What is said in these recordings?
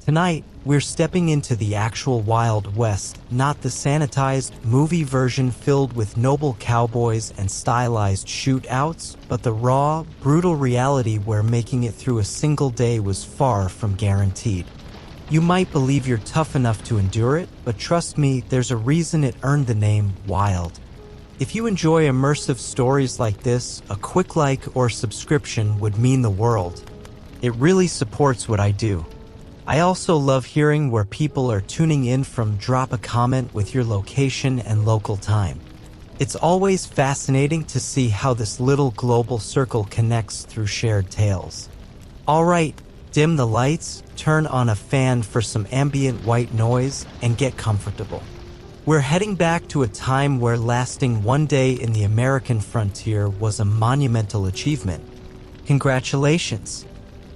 Tonight, we're stepping into the actual Wild West, not the sanitized movie version filled with noble cowboys and stylized shootouts, but the raw, brutal reality where making it through a single day was far from guaranteed. You might believe you're tough enough to endure it, but trust me, there's a reason it earned the name Wild. If you enjoy immersive stories like this, a quick like or subscription would mean the world. It really supports what I do. I also love hearing where people are tuning in from. Drop a comment with your location and local time. It's always fascinating to see how this little global circle connects through shared tales. Alright, dim the lights, turn on a fan for some ambient white noise, and get comfortable. We're heading back to a time where lasting one day in the American frontier was a monumental achievement. Congratulations!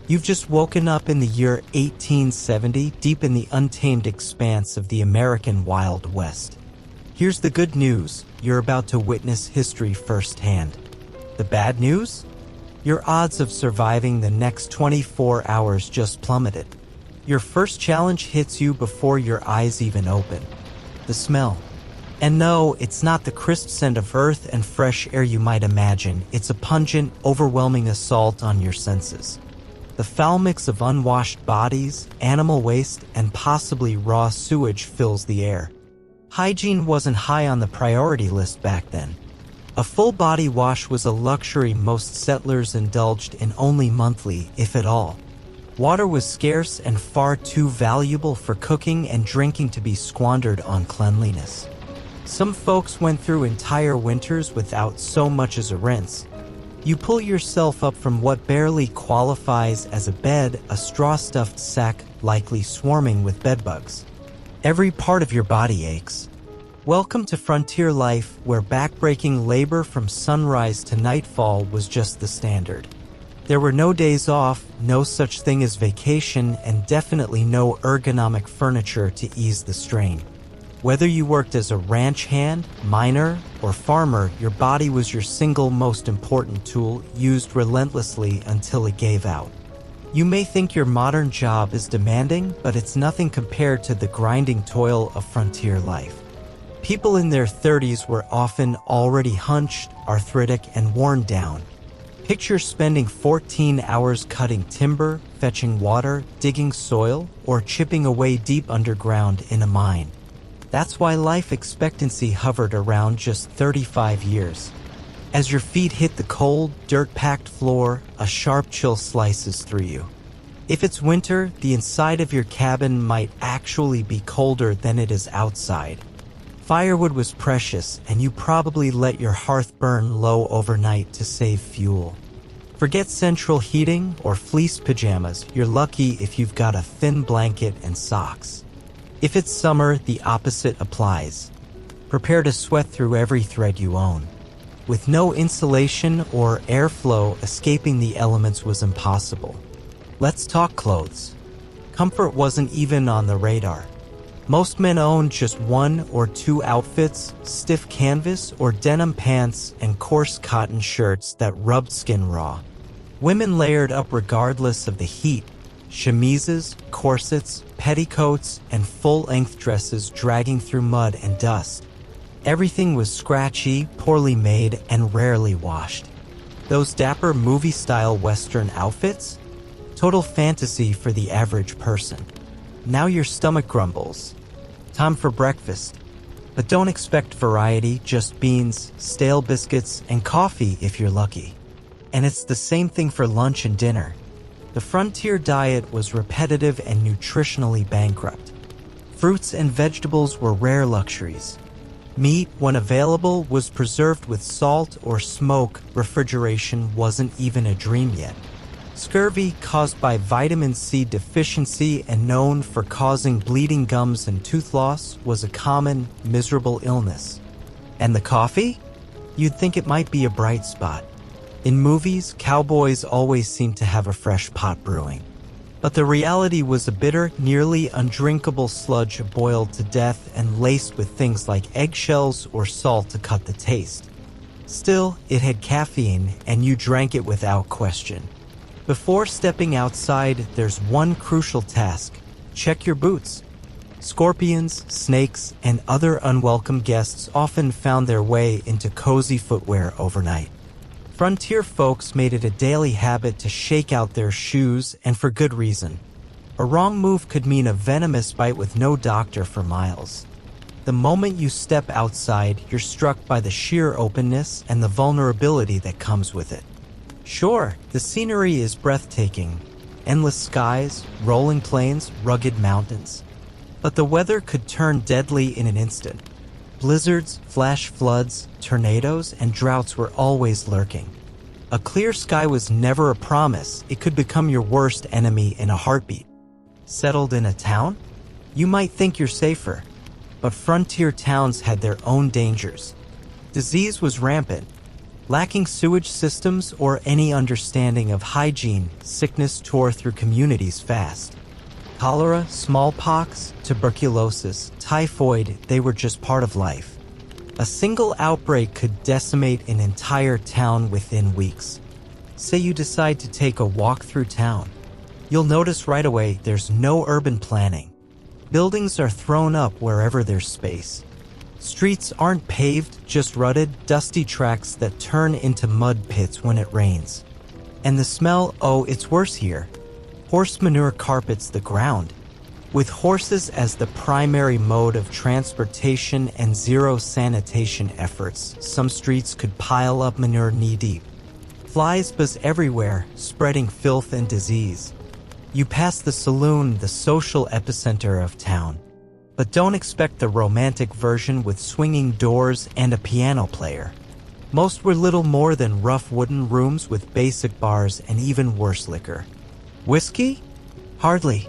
You've just woken up in the year 1870, deep in the untamed expanse of the American Wild West. Here's the good news: you're about to witness history firsthand. The bad news? Your odds of surviving the next 24 hours just plummeted. Your first challenge hits you before your eyes even open. The smell. And no, it's not the crisp scent of earth and fresh air you might imagine. It's a pungent, overwhelming assault on your senses. The foul mix of unwashed bodies, animal waste, and possibly raw sewage fills the air. Hygiene wasn't high on the priority list back then. A full-body wash was a luxury most settlers indulged in only monthly, if at all. Water was scarce and far too valuable for cooking and drinking to be squandered on cleanliness. Some folks went through entire winters without so much as a rinse. You pull yourself up from what barely qualifies as a bed, a straw-stuffed sack likely swarming with bedbugs. Every part of your body aches. Welcome to frontier life, where backbreaking labor from sunrise to nightfall was just the standard. There were no days off, no such thing as vacation, and definitely no ergonomic furniture to ease the strain. Whether you worked as a ranch hand, miner, or farmer, your body was your single most important tool, used relentlessly until it gave out. You may think your modern job is demanding, but it's nothing compared to the grinding toil of frontier life. People in their 30s were often already hunched, arthritic, and worn down. Picture spending 14 hours cutting timber, fetching water, digging soil, or chipping away deep underground in a mine. That's why life expectancy hovered around just 35 years. As your feet hit the cold, dirt-packed floor, a sharp chill slices through you. If it's winter, the inside of your cabin might actually be colder than it is outside. Firewood was precious, and you probably let your hearth burn low overnight to save fuel. Forget central heating or fleece pajamas. You're lucky if you've got a thin blanket and socks. If it's summer, the opposite applies. Prepare to sweat through every thread you own. With no insulation or airflow, escaping the elements was impossible. Let's talk clothes. Comfort wasn't even on the radar. Most men owned just one or two outfits: stiff canvas or denim pants and coarse cotton shirts that rubbed skin raw. Women layered up regardless of the heat: chemises, corsets, petticoats, and full-length dresses dragging through mud and dust. Everything was scratchy, poorly made, and rarely washed. Those dapper movie-style Western outfits? Total fantasy for the average person. Now your stomach grumbles. Time for breakfast. But don't expect variety, just beans, stale biscuits, and coffee if you're lucky. And it's the same thing for lunch and dinner. The frontier diet was repetitive and nutritionally bankrupt. Fruits and vegetables were rare luxuries. Meat, when available, was preserved with salt or smoke. Refrigeration wasn't even a dream yet. Scurvy, caused by vitamin C deficiency and known for causing bleeding gums and tooth loss, was a common, miserable illness. And the coffee? You'd think it might be a bright spot. In movies, cowboys always seemed to have a fresh pot brewing. But the reality was a bitter, nearly undrinkable sludge boiled to death and laced with things like eggshells or salt to cut the taste. Still, it had caffeine, and you drank it without question. Before stepping outside, there's one crucial task: check your boots. Scorpions, snakes, and other unwelcome guests often found their way into cozy footwear overnight. Frontier folks made it a daily habit to shake out their shoes, and for good reason. A wrong move could mean a venomous bite with no doctor for miles. The moment you step outside, you're struck by the sheer openness and the vulnerability that comes with it. Sure, the scenery is breathtaking. Endless skies, rolling plains, rugged mountains. But the weather could turn deadly in an instant. Blizzards, flash floods, tornadoes, and droughts were always lurking. A clear sky was never a promise. It could become your worst enemy in a heartbeat. Settled in a town? You might think you're safer. But frontier towns had their own dangers. Disease was rampant. Lacking sewage systems or any understanding of hygiene, sickness tore through communities fast. Cholera, smallpox, tuberculosis, typhoid, they were just part of life. A single outbreak could decimate an entire town within weeks. Say you decide to take a walk through town. You'll notice right away there's no urban planning. Buildings are thrown up wherever there's space. Streets aren't paved, just rutted, dusty tracks that turn into mud pits when it rains. And the smell, oh, it's worse here. Horse manure carpets the ground. With horses as the primary mode of transportation and zero sanitation efforts, some streets could pile up manure knee-deep. Flies buzz everywhere, spreading filth and disease. You pass the saloon, the social epicenter of town. But don't expect the romantic version with swinging doors and a piano player. Most were little more than rough wooden rooms with basic bars and even worse liquor. Whiskey? Hardly.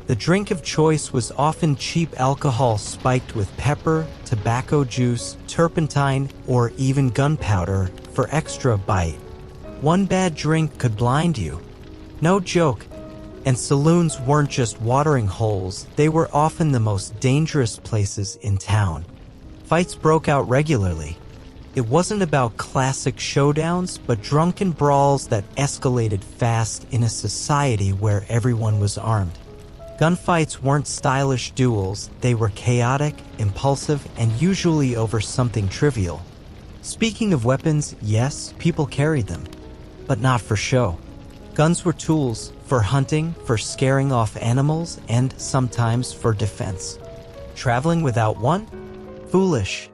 The drink of choice was often cheap alcohol spiked with pepper, tobacco juice, turpentine, or even gunpowder for extra bite. One bad drink could blind you. No joke. And saloons weren't just watering holes, they were often the most dangerous places in town. Fights broke out regularly. It wasn't about classic showdowns, but drunken brawls that escalated fast in a society where everyone was armed. Gunfights weren't stylish duels, they were chaotic, impulsive, and usually over something trivial. Speaking of weapons, yes, people carried them, but not for show. Guns were tools for hunting, for scaring off animals, and sometimes for defense. Traveling without one? Foolish.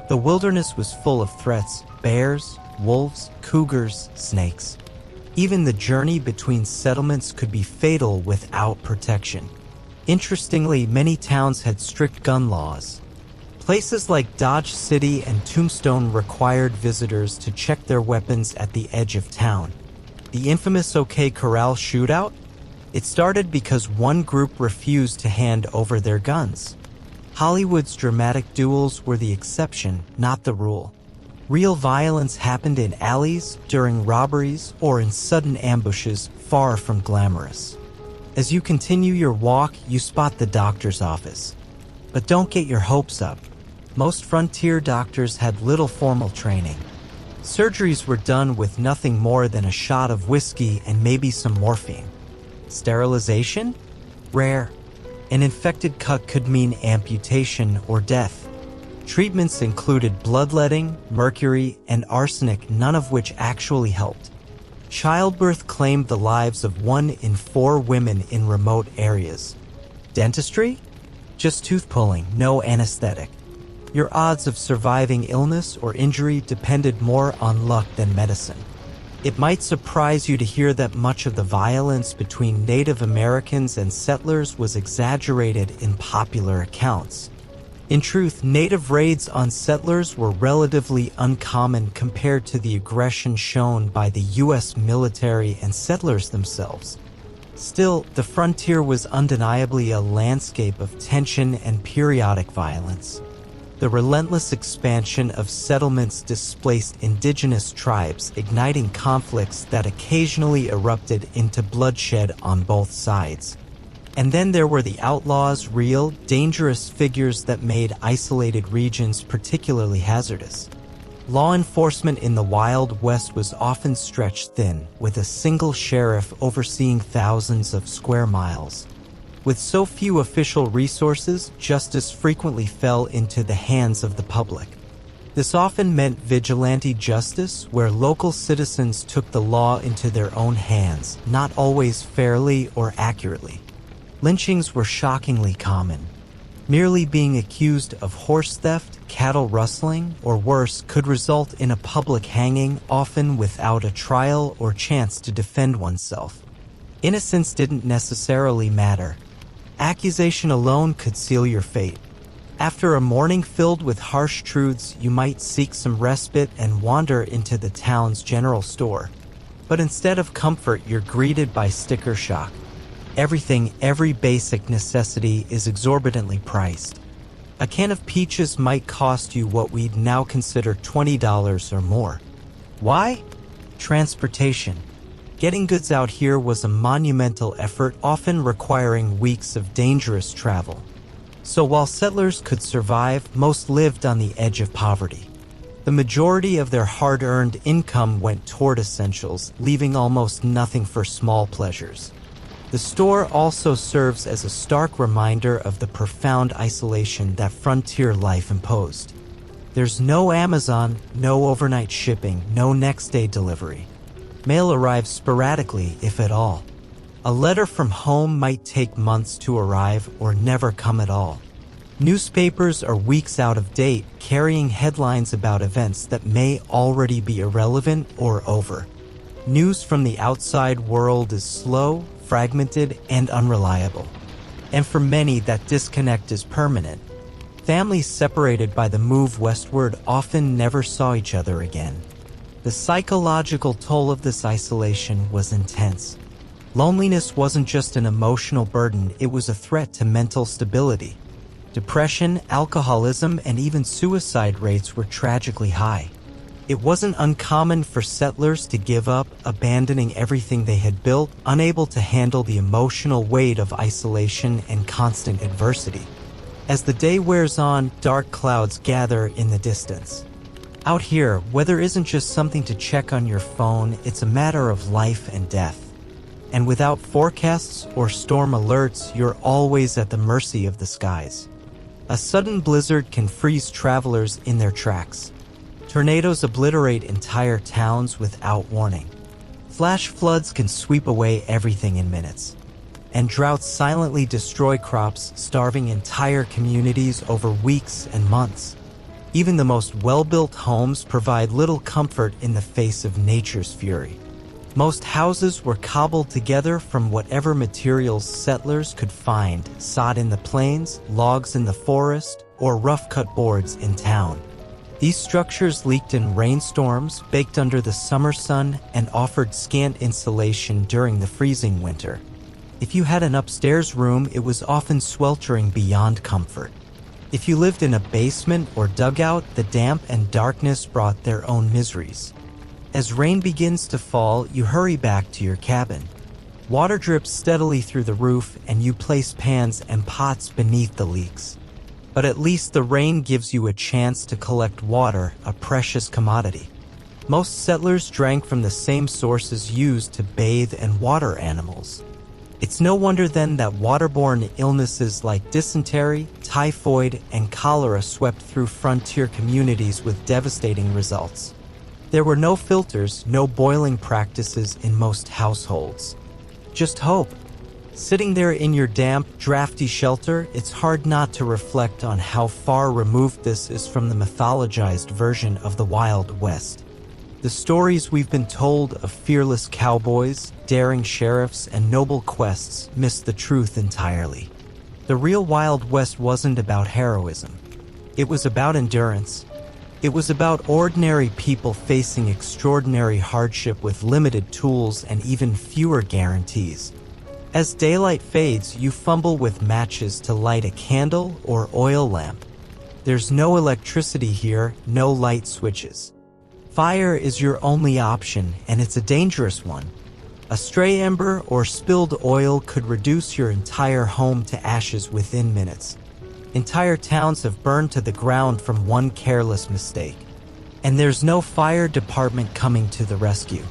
The wilderness was full of threats: bears, wolves, cougars, snakes. Even the journey between settlements could be fatal without protection. Interestingly, many towns had strict gun laws. Places like Dodge City and Tombstone required visitors to check their weapons at the edge of town. The infamous OK Corral shootout? It started because one group refused to hand over their guns. Hollywood's dramatic duels were the exception, not the rule. Real violence happened in alleys, during robberies, or in sudden ambushes far from glamorous. As you continue your walk, you spot the doctor's office. But don't get your hopes up. Most frontier doctors had little formal training. Surgeries were done with nothing more than a shot of whiskey and maybe some morphine. Sterilization? Rare. An infected cut could mean amputation or death. Treatments included bloodletting, mercury, and arsenic, none of which actually helped. Childbirth claimed the lives of 1 in 4 women in remote areas. Dentistry? Just tooth pulling, no anesthetic. Your odds of surviving illness or injury depended more on luck than medicine. It might surprise you to hear that much of the violence between Native Americans and settlers was exaggerated in popular accounts. In truth, Native raids on settlers were relatively uncommon compared to the aggression shown by the U.S. military and settlers themselves. Still, the frontier was undeniably a landscape of tension and periodic violence. The relentless expansion of settlements displaced indigenous tribes, igniting conflicts that occasionally erupted into bloodshed on both sides. And then there were the outlaws, real, dangerous figures that made isolated regions particularly hazardous. Law enforcement in the Wild West was often stretched thin, with a single sheriff overseeing thousands of square miles. With so few official resources, justice frequently fell into the hands of the public. This often meant vigilante justice, where local citizens took the law into their own hands, not always fairly or accurately. Lynchings were shockingly common. Merely being accused of horse theft, cattle rustling, or worse could result in a public hanging, often without a trial or chance to defend oneself. Innocence didn't necessarily matter. Accusation alone could seal your fate. After a morning filled with harsh truths, you might seek some respite and wander into the town's general store. But instead of comfort, you're greeted by sticker shock. Every basic necessity is exorbitantly priced. A can of peaches might cost you what we'd now consider $20 or more. Why? Transportation. Getting goods out here was a monumental effort, often requiring weeks of dangerous travel. So while settlers could survive, most lived on the edge of poverty. The majority of their hard-earned income went toward essentials, leaving almost nothing for small pleasures. The store also serves as a stark reminder of the profound isolation that frontier life imposed. There's no Amazon, no overnight shipping, no next-day delivery. Mail arrives sporadically, if at all. A letter from home might take months to arrive or never come at all. Newspapers are weeks out of date, carrying headlines about events that may already be irrelevant or over. News from the outside world is slow, fragmented, and unreliable. And for many, that disconnect is permanent. Families separated by the move westward often never saw each other again. The psychological toll of this isolation was intense. Loneliness wasn't just an emotional burden, it was a threat to mental stability. Depression, alcoholism, and even suicide rates were tragically high. It wasn't uncommon for settlers to give up, abandoning everything they had built, unable to handle the emotional weight of isolation and constant adversity. As the day wears on, dark clouds gather in the distance. Out here, weather isn't just something to check on your phone, it's a matter of life and death. And without forecasts or storm alerts, you're always at the mercy of the skies. A sudden blizzard can freeze travelers in their tracks. Tornadoes obliterate entire towns without warning. Flash floods can sweep away everything in minutes. And droughts silently destroy crops, starving entire communities over weeks and months. Even the most well-built homes provide little comfort in the face of nature's fury. Most houses were cobbled together from whatever materials settlers could find, sod in the plains, logs in the forest, or rough-cut boards in town. These structures leaked in rainstorms, baked under the summer sun, and offered scant insulation during the freezing winter. If you had an upstairs room, it was often sweltering beyond comfort. If you lived in a basement or dugout, the damp and darkness brought their own miseries. As rain begins to fall, you hurry back to your cabin. Water drips steadily through the roof, and you place pans and pots beneath the leaks. But at least the rain gives you a chance to collect water, a precious commodity. Most settlers drank from the same sources used to bathe and water animals. It's no wonder then that waterborne illnesses like dysentery, typhoid, and cholera swept through frontier communities with devastating results. There were no filters, no boiling practices in most households. Just hope. Sitting there in your damp, drafty shelter, it's hard not to reflect on how far removed this is from the mythologized version of the Wild West. The stories we've been told of fearless cowboys, daring sheriffs, and noble quests miss the truth entirely. The real Wild West wasn't about heroism. It was about endurance. It was about ordinary people facing extraordinary hardship with limited tools and even fewer guarantees. As daylight fades, you fumble with matches to light a candle or oil lamp. There's no electricity here, no light switches. Fire is your only option, and it's a dangerous one. A stray ember or spilled oil could reduce your entire home to ashes within minutes. Entire towns have burned to the ground from one careless mistake. And there's no fire department coming to the rescue.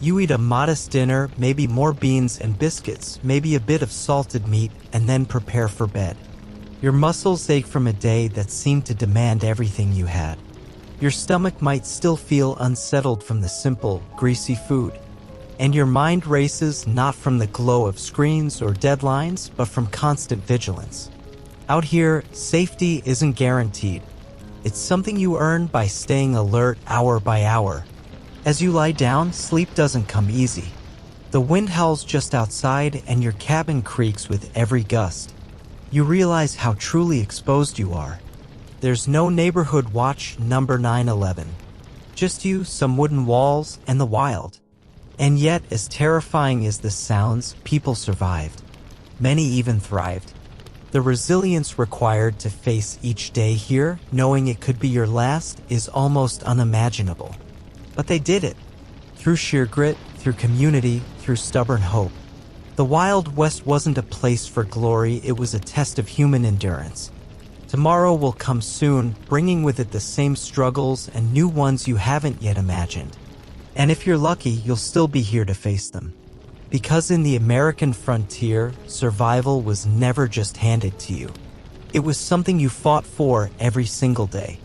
You eat a modest dinner, maybe more beans and biscuits, maybe a bit of salted meat, and then prepare for bed. Your muscles ache from a day that seemed to demand everything you had. Your stomach might still feel unsettled from the simple, greasy food. And your mind races not from the glow of screens or deadlines, but from constant vigilance. Out here, safety isn't guaranteed. It's something you earn by staying alert hour by hour. As you lie down, sleep doesn't come easy. The wind howls just outside and your cabin creaks with every gust. You realize how truly exposed you are. There's no neighborhood watch number 911. Just you, some wooden walls, and the wild. And yet, as terrifying as this sounds, people survived. Many even thrived. The resilience required to face each day here, knowing it could be your last, is almost unimaginable. But they did it. Through sheer grit, through community, through stubborn hope. The Wild West wasn't a place for glory, it was a test of human endurance. Tomorrow will come soon, bringing with it the same struggles and new ones you haven't yet imagined. And if you're lucky, you'll still be here to face them. Because in the American frontier, survival was never just handed to you. It was something you fought for every single day.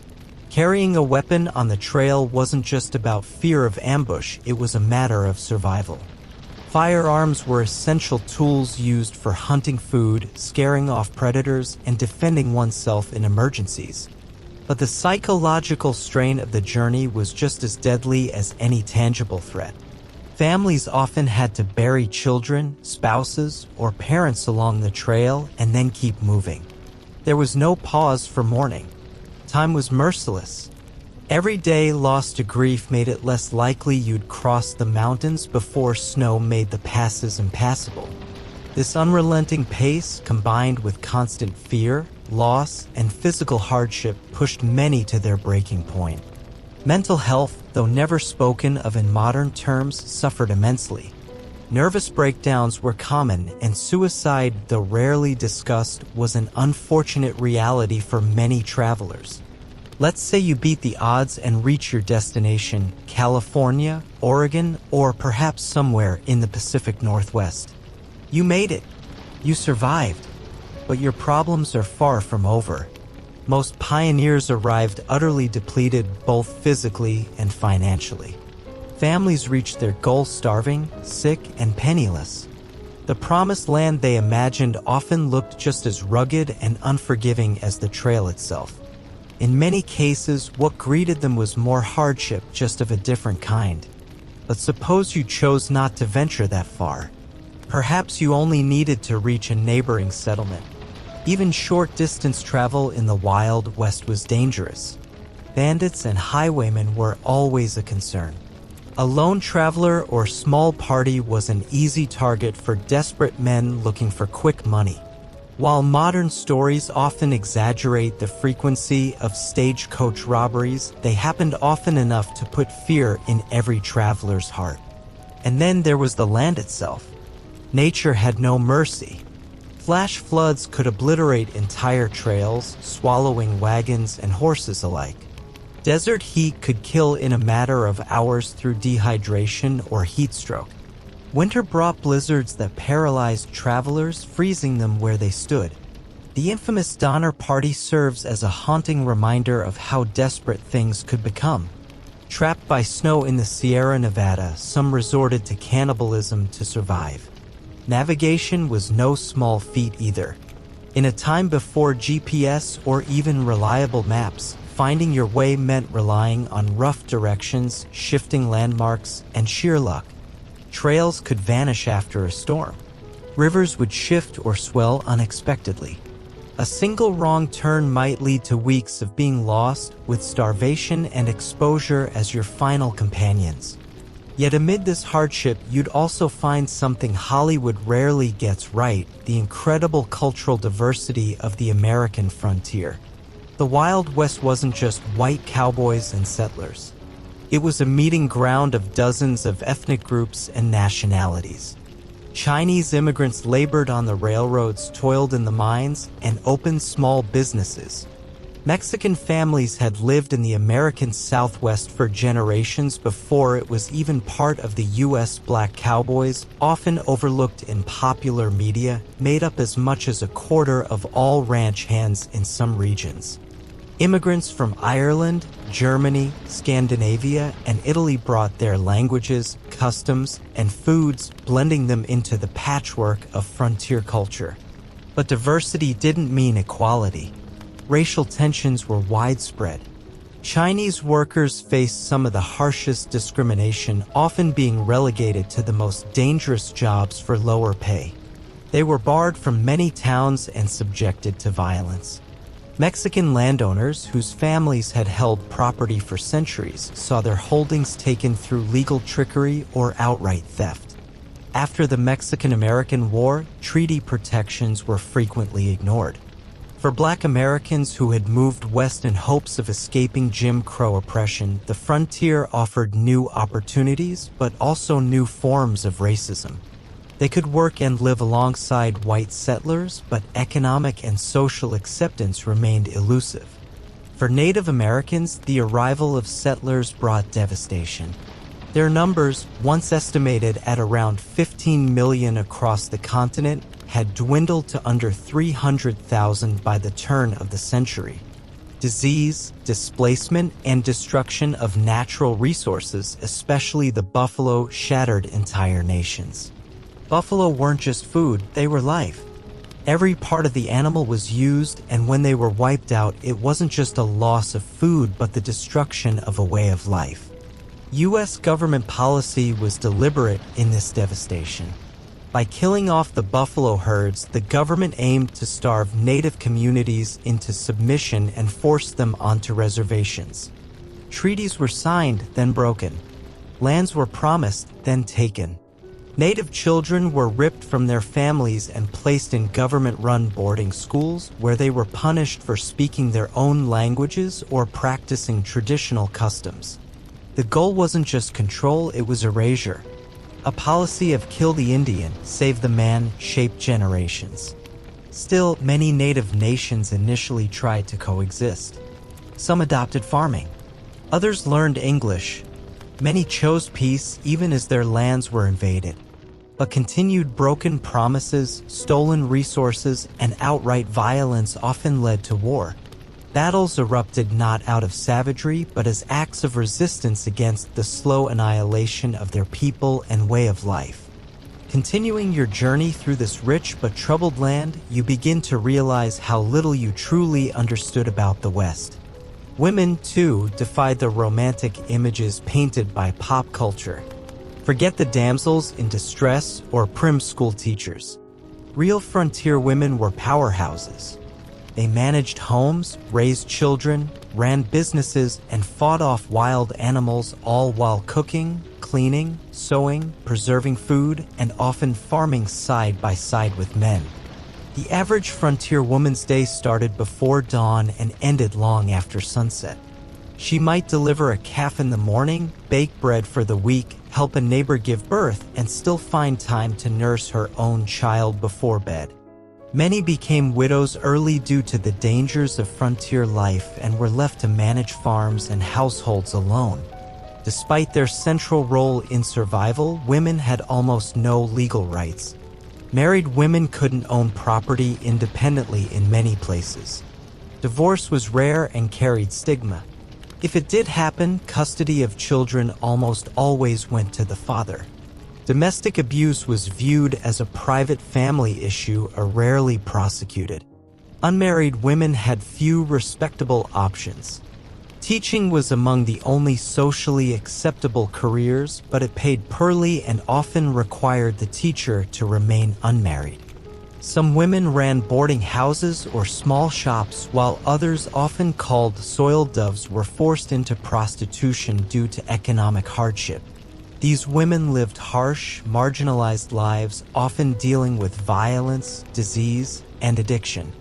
Carrying a weapon on the trail wasn't just about fear of ambush, it was a matter of survival. Firearms were essential tools used for hunting food, scaring off predators, and defending oneself in emergencies. But the psychological strain of the journey was just as deadly as any tangible threat. Families often had to bury children, spouses, or parents along the trail and then keep moving. There was no pause for mourning. Time was merciless. Every day lost to grief made it less likely you'd cross the mountains before snow made the passes impassable. This unrelenting pace, combined with constant fear, loss, and physical hardship, pushed many to their breaking point. Mental health, though never spoken of in modern terms, suffered immensely. Nervous breakdowns were common, and suicide, though rarely discussed, was an unfortunate reality for many travelers. Let's say you beat the odds and reach your destination, California, Oregon, or perhaps somewhere in the Pacific Northwest. You made it. You survived. But your problems are far from over. Most pioneers arrived utterly depleted both physically and financially. Families reached their goal starving, sick, and penniless. The promised land they imagined often looked just as rugged and unforgiving as the trail itself. In many cases, what greeted them was more hardship, just of a different kind. But suppose you chose not to venture that far. Perhaps you only needed to reach a neighboring settlement. Even short-distance travel in the Wild West was dangerous. Bandits and highwaymen were always a concern. A lone traveler or small party was an easy target for desperate men looking for quick money. While modern stories often exaggerate the frequency of stagecoach robberies, they happened often enough to put fear in every traveler's heart. And then there was the land itself. Nature had no mercy. Flash floods could obliterate entire trails, swallowing wagons and horses alike. Desert heat could kill in a matter of hours through dehydration or heat stroke. Winter brought blizzards that paralyzed travelers, freezing them where they stood. The infamous Donner Party serves as a haunting reminder of how desperate things could become. Trapped by snow in the Sierra Nevada, some resorted to cannibalism to survive. Navigation was no small feat either. In a time before GPS or even reliable maps, finding your way meant relying on rough directions, shifting landmarks, and sheer luck. Trails could vanish after a storm. Rivers would shift or swell unexpectedly. A single wrong turn might lead to weeks of being lost, with starvation and exposure as your final companions. Yet amid this hardship, you'd also find something Hollywood rarely gets right: the incredible cultural diversity of the American frontier. The Wild West wasn't just white cowboys and settlers. It was a meeting ground of dozens of ethnic groups and nationalities. Chinese immigrants labored on the railroads, toiled in the mines, and opened small businesses. Mexican families had lived in the American Southwest for generations before it was even part of the U.S. Black cowboys, often overlooked in popular media, made up as much as a quarter of all ranch hands in some regions. Immigrants from Ireland, Germany, Scandinavia, and Italy brought their languages, customs, and foods, blending them into the patchwork of frontier culture. But diversity didn't mean equality. Racial tensions were widespread. Chinese workers faced some of the harshest discrimination, often being relegated to the most dangerous jobs for lower pay. They were barred from many towns and subjected to violence. Mexican landowners, whose families had held property for centuries, saw their holdings taken through legal trickery or outright theft. After the Mexican-American War, treaty protections were frequently ignored. For Black Americans who had moved west in hopes of escaping Jim Crow oppression, the frontier offered new opportunities, but also new forms of racism. They could work and live alongside white settlers, but economic and social acceptance remained elusive. For Native Americans, the arrival of settlers brought devastation. Their numbers, once estimated at around 15 million across the continent, had dwindled to under 300,000 by the turn of the century. Disease, displacement, and destruction of natural resources, especially the buffalo, shattered entire nations. Buffalo weren't just food, they were life. Every part of the animal was used, and when they were wiped out, it wasn't just a loss of food, but the destruction of a way of life. U.S. government policy was deliberate in this devastation. By killing off the buffalo herds, the government aimed to starve native communities into submission and force them onto reservations. Treaties were signed, then broken. Lands were promised, then taken. Native children were ripped from their families and placed in government-run boarding schools where they were punished for speaking their own languages or practicing traditional customs. The goal wasn't just control, it was erasure. A policy of kill the Indian, save the man shaped generations. Still, many native nations initially tried to coexist. Some adopted farming. Others learned English. Many chose peace even as their lands were invaded. But continued broken promises, stolen resources, and outright violence often led to war. Battles erupted not out of savagery, but as acts of resistance against the slow annihilation of their people and way of life. Continuing your journey through this rich but troubled land, you begin to realize how little you truly understood about the West. Women, too, defied the romantic images painted by pop culture. Forget the damsels in distress or prim school teachers. Real frontier women were powerhouses. They managed homes, raised children, ran businesses, and fought off wild animals, all while cooking, cleaning, sewing, preserving food, and often farming side by side with men. The average frontier woman's day started before dawn and ended long after sunset. She might deliver a calf in the morning, bake bread for the week, help a neighbor give birth, and still find time to nurse her own child before bed. Many became widows early due to the dangers of frontier life and were left to manage farms and households alone. Despite their central role in survival, women had almost no legal rights. Married women couldn't own property independently in many places. Divorce was rare and carried stigma. If it did happen, custody of children almost always went to the father. Domestic abuse was viewed as a private family issue or rarely prosecuted. Unmarried women had few respectable options. Teaching was among the only socially acceptable careers, but it paid poorly and often required the teacher to remain unmarried. Some women ran boarding houses or small shops, while others, often called soil doves, were forced into prostitution due to economic hardship. These women lived harsh, marginalized lives, often dealing with violence, disease, and addiction.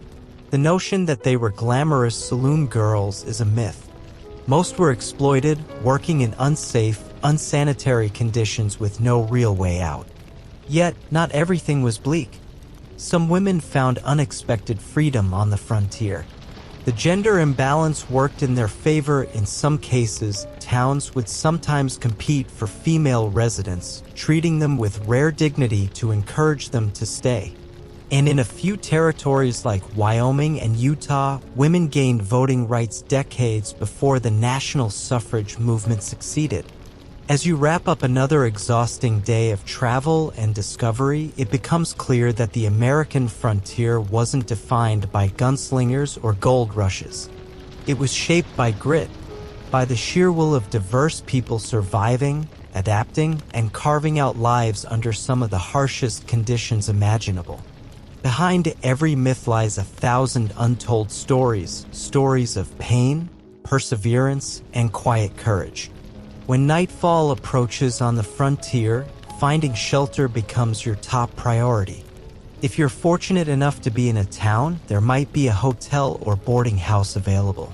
The notion that they were glamorous saloon girls is a myth. Most were exploited, working in unsafe, unsanitary conditions with no real way out. Yet, not everything was bleak. Some women found unexpected freedom on the frontier. The gender imbalance worked in their favor in some cases. Towns would sometimes compete for female residents, treating them with rare dignity to encourage them to stay. And in a few territories like Wyoming and Utah, women gained voting rights decades before the national suffrage movement succeeded. As you wrap up another exhausting day of travel and discovery, it becomes clear that the American frontier wasn't defined by gunslingers or gold rushes. It was shaped by grit, by the sheer will of diverse people surviving, adapting, and carving out lives under some of the harshest conditions imaginable. Behind every myth lies 1,000 untold stories, stories of pain, perseverance, and quiet courage. When nightfall approaches on the frontier, finding shelter becomes your top priority. If you're fortunate enough to be in a town, there might be a hotel or boarding house available.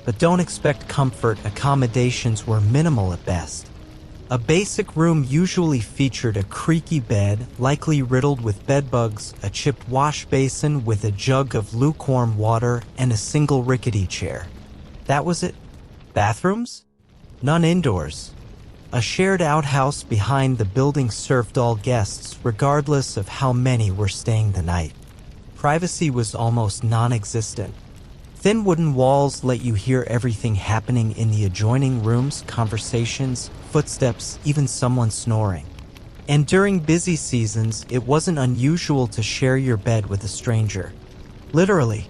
But don't expect comfort. Accommodations were minimal at best. A basic room usually featured a creaky bed, likely riddled with bedbugs, a chipped wash basin with a jug of lukewarm water, and a single rickety chair. That was it. Bathrooms? None indoors. A shared outhouse behind the building served all guests, regardless of how many were staying the night. Privacy was almost non-existent. Thin wooden walls let you hear everything happening in the adjoining rooms, conversations, footsteps, even someone snoring. And during busy seasons, it wasn't unusual to share your bed with a stranger. Literally.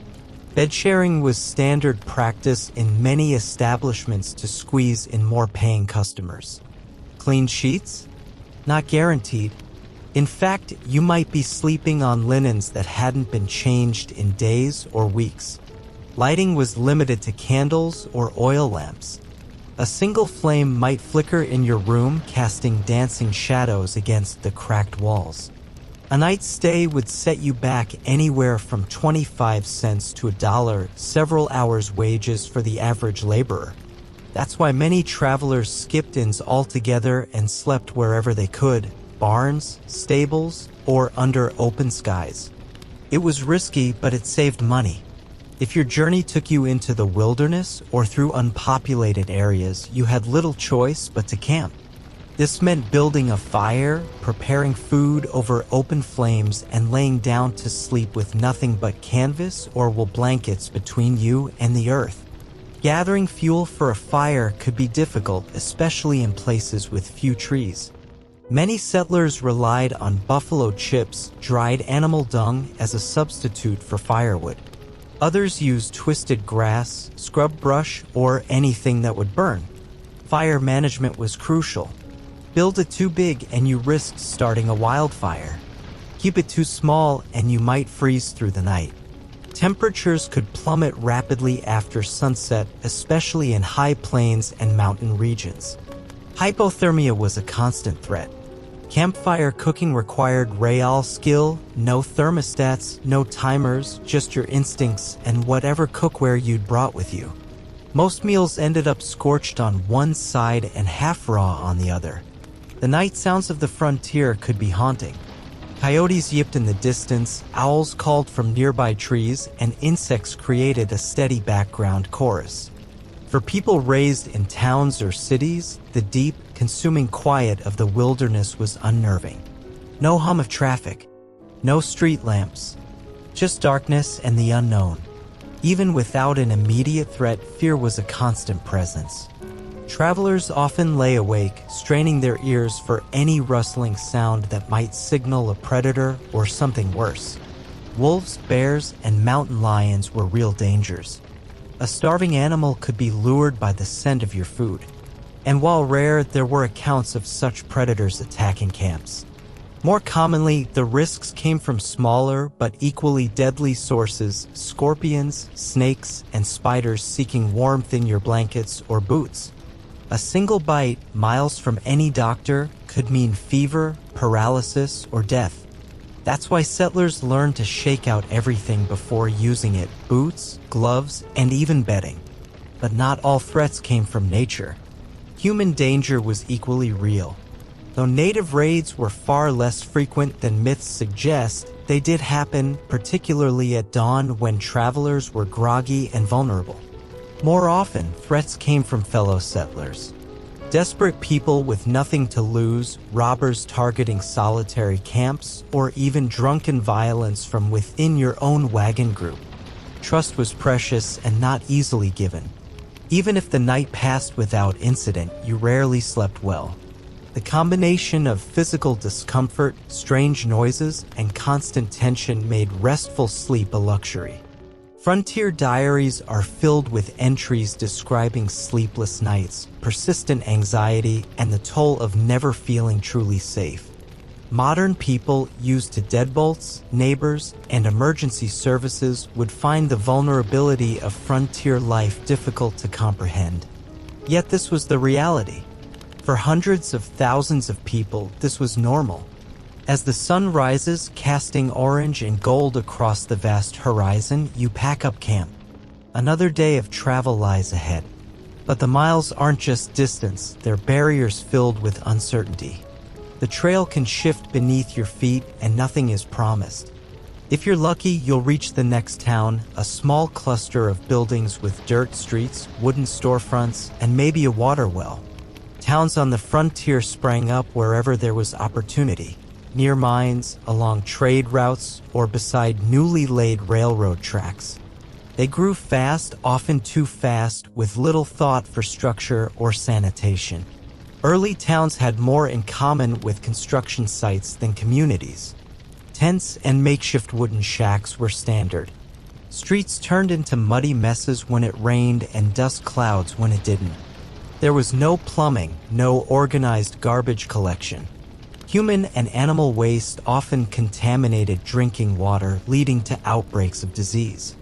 Bed sharing was standard practice in many establishments to squeeze in more paying customers. Clean sheets? Not guaranteed. In fact, you might be sleeping on linens that hadn't been changed in days or weeks. Lighting was limited to candles or oil lamps. A single flame might flicker in your room, casting dancing shadows against the cracked walls. A night's stay would set you back anywhere from 25 cents to $1, several hours' wages for the average laborer. That's why many travelers skipped inns altogether and slept wherever they could, barns, stables, or under open skies. It was risky, but it saved money. If your journey took you into the wilderness or through unpopulated areas, you had little choice but to camp. This meant building a fire, preparing food over open flames, and laying down to sleep with nothing but canvas or wool blankets between you and the earth. Gathering fuel for a fire could be difficult, especially in places with few trees. Many settlers relied on buffalo chips, dried animal dung, as a substitute for firewood. Others used twisted grass, scrub brush, or anything that would burn. Fire management was crucial. Build it too big and you risked starting a wildfire. Keep it too small and you might freeze through the night. Temperatures could plummet rapidly after sunset, especially in high plains and mountain regions. Hypothermia was a constant threat. Campfire cooking required real skill, no thermostats, no timers, just your instincts and whatever cookware you'd brought with you. Most meals ended up scorched on one side and half raw on the other. The night sounds of the frontier could be haunting. Coyotes yipped in the distance, owls called from nearby trees, and insects created a steady background chorus. For people raised in towns or cities, the deep, consuming quiet of the wilderness was unnerving. No hum of traffic, no street lamps, just darkness and the unknown. Even without an immediate threat, fear was a constant presence. Travelers often lay awake, straining their ears for any rustling sound that might signal a predator or something worse. Wolves, bears, and mountain lions were real dangers. A starving animal could be lured by the scent of your food. And while rare, there were accounts of such predators attacking camps. More commonly, the risks came from smaller but equally deadly sources: scorpions, snakes, and spiders seeking warmth in your blankets or boots. A single bite, miles from any doctor, could mean fever, paralysis, or death. That's why settlers learned to shake out everything before using it: boots, gloves, and even bedding. But not all threats came from nature. Human danger was equally real. Though native raids were far less frequent than myths suggest, They did happen, particularly at dawn when travelers were groggy and vulnerable. More often, threats came from fellow settlers. Desperate people with nothing to lose, robbers targeting solitary camps, or even drunken violence from within your own wagon group. Trust was precious and not easily given. Even if the night passed without incident, you rarely slept well. The combination of physical discomfort, strange noises, and constant tension made restful sleep a luxury. Frontier diaries are filled with entries describing sleepless nights, persistent anxiety, and the toll of never feeling truly safe. Modern people used to deadbolts, neighbors, and emergency services would find the vulnerability of frontier life difficult to comprehend. Yet this was the reality. For hundreds of thousands of people, this was normal. As the sun rises, casting orange and gold across the vast horizon, you pack up camp. Another day of travel lies ahead. But the miles aren't just distance, they're barriers filled with uncertainty. The trail can shift beneath your feet and nothing is promised. If you're lucky, you'll reach the next town, a small cluster of buildings with dirt streets, wooden storefronts, and maybe a water well. Towns on the frontier sprang up wherever there was opportunity. Near mines, along trade routes, or beside newly laid railroad tracks. They grew fast, often too fast, with little thought for structure or sanitation. Early towns had more in common with construction sites than communities. Tents and makeshift wooden shacks were standard. Streets turned into muddy messes when it rained and dust clouds when it didn't. There was no plumbing, no organized garbage collection. Human and animal waste often contaminated drinking water, leading to outbreaks of disease.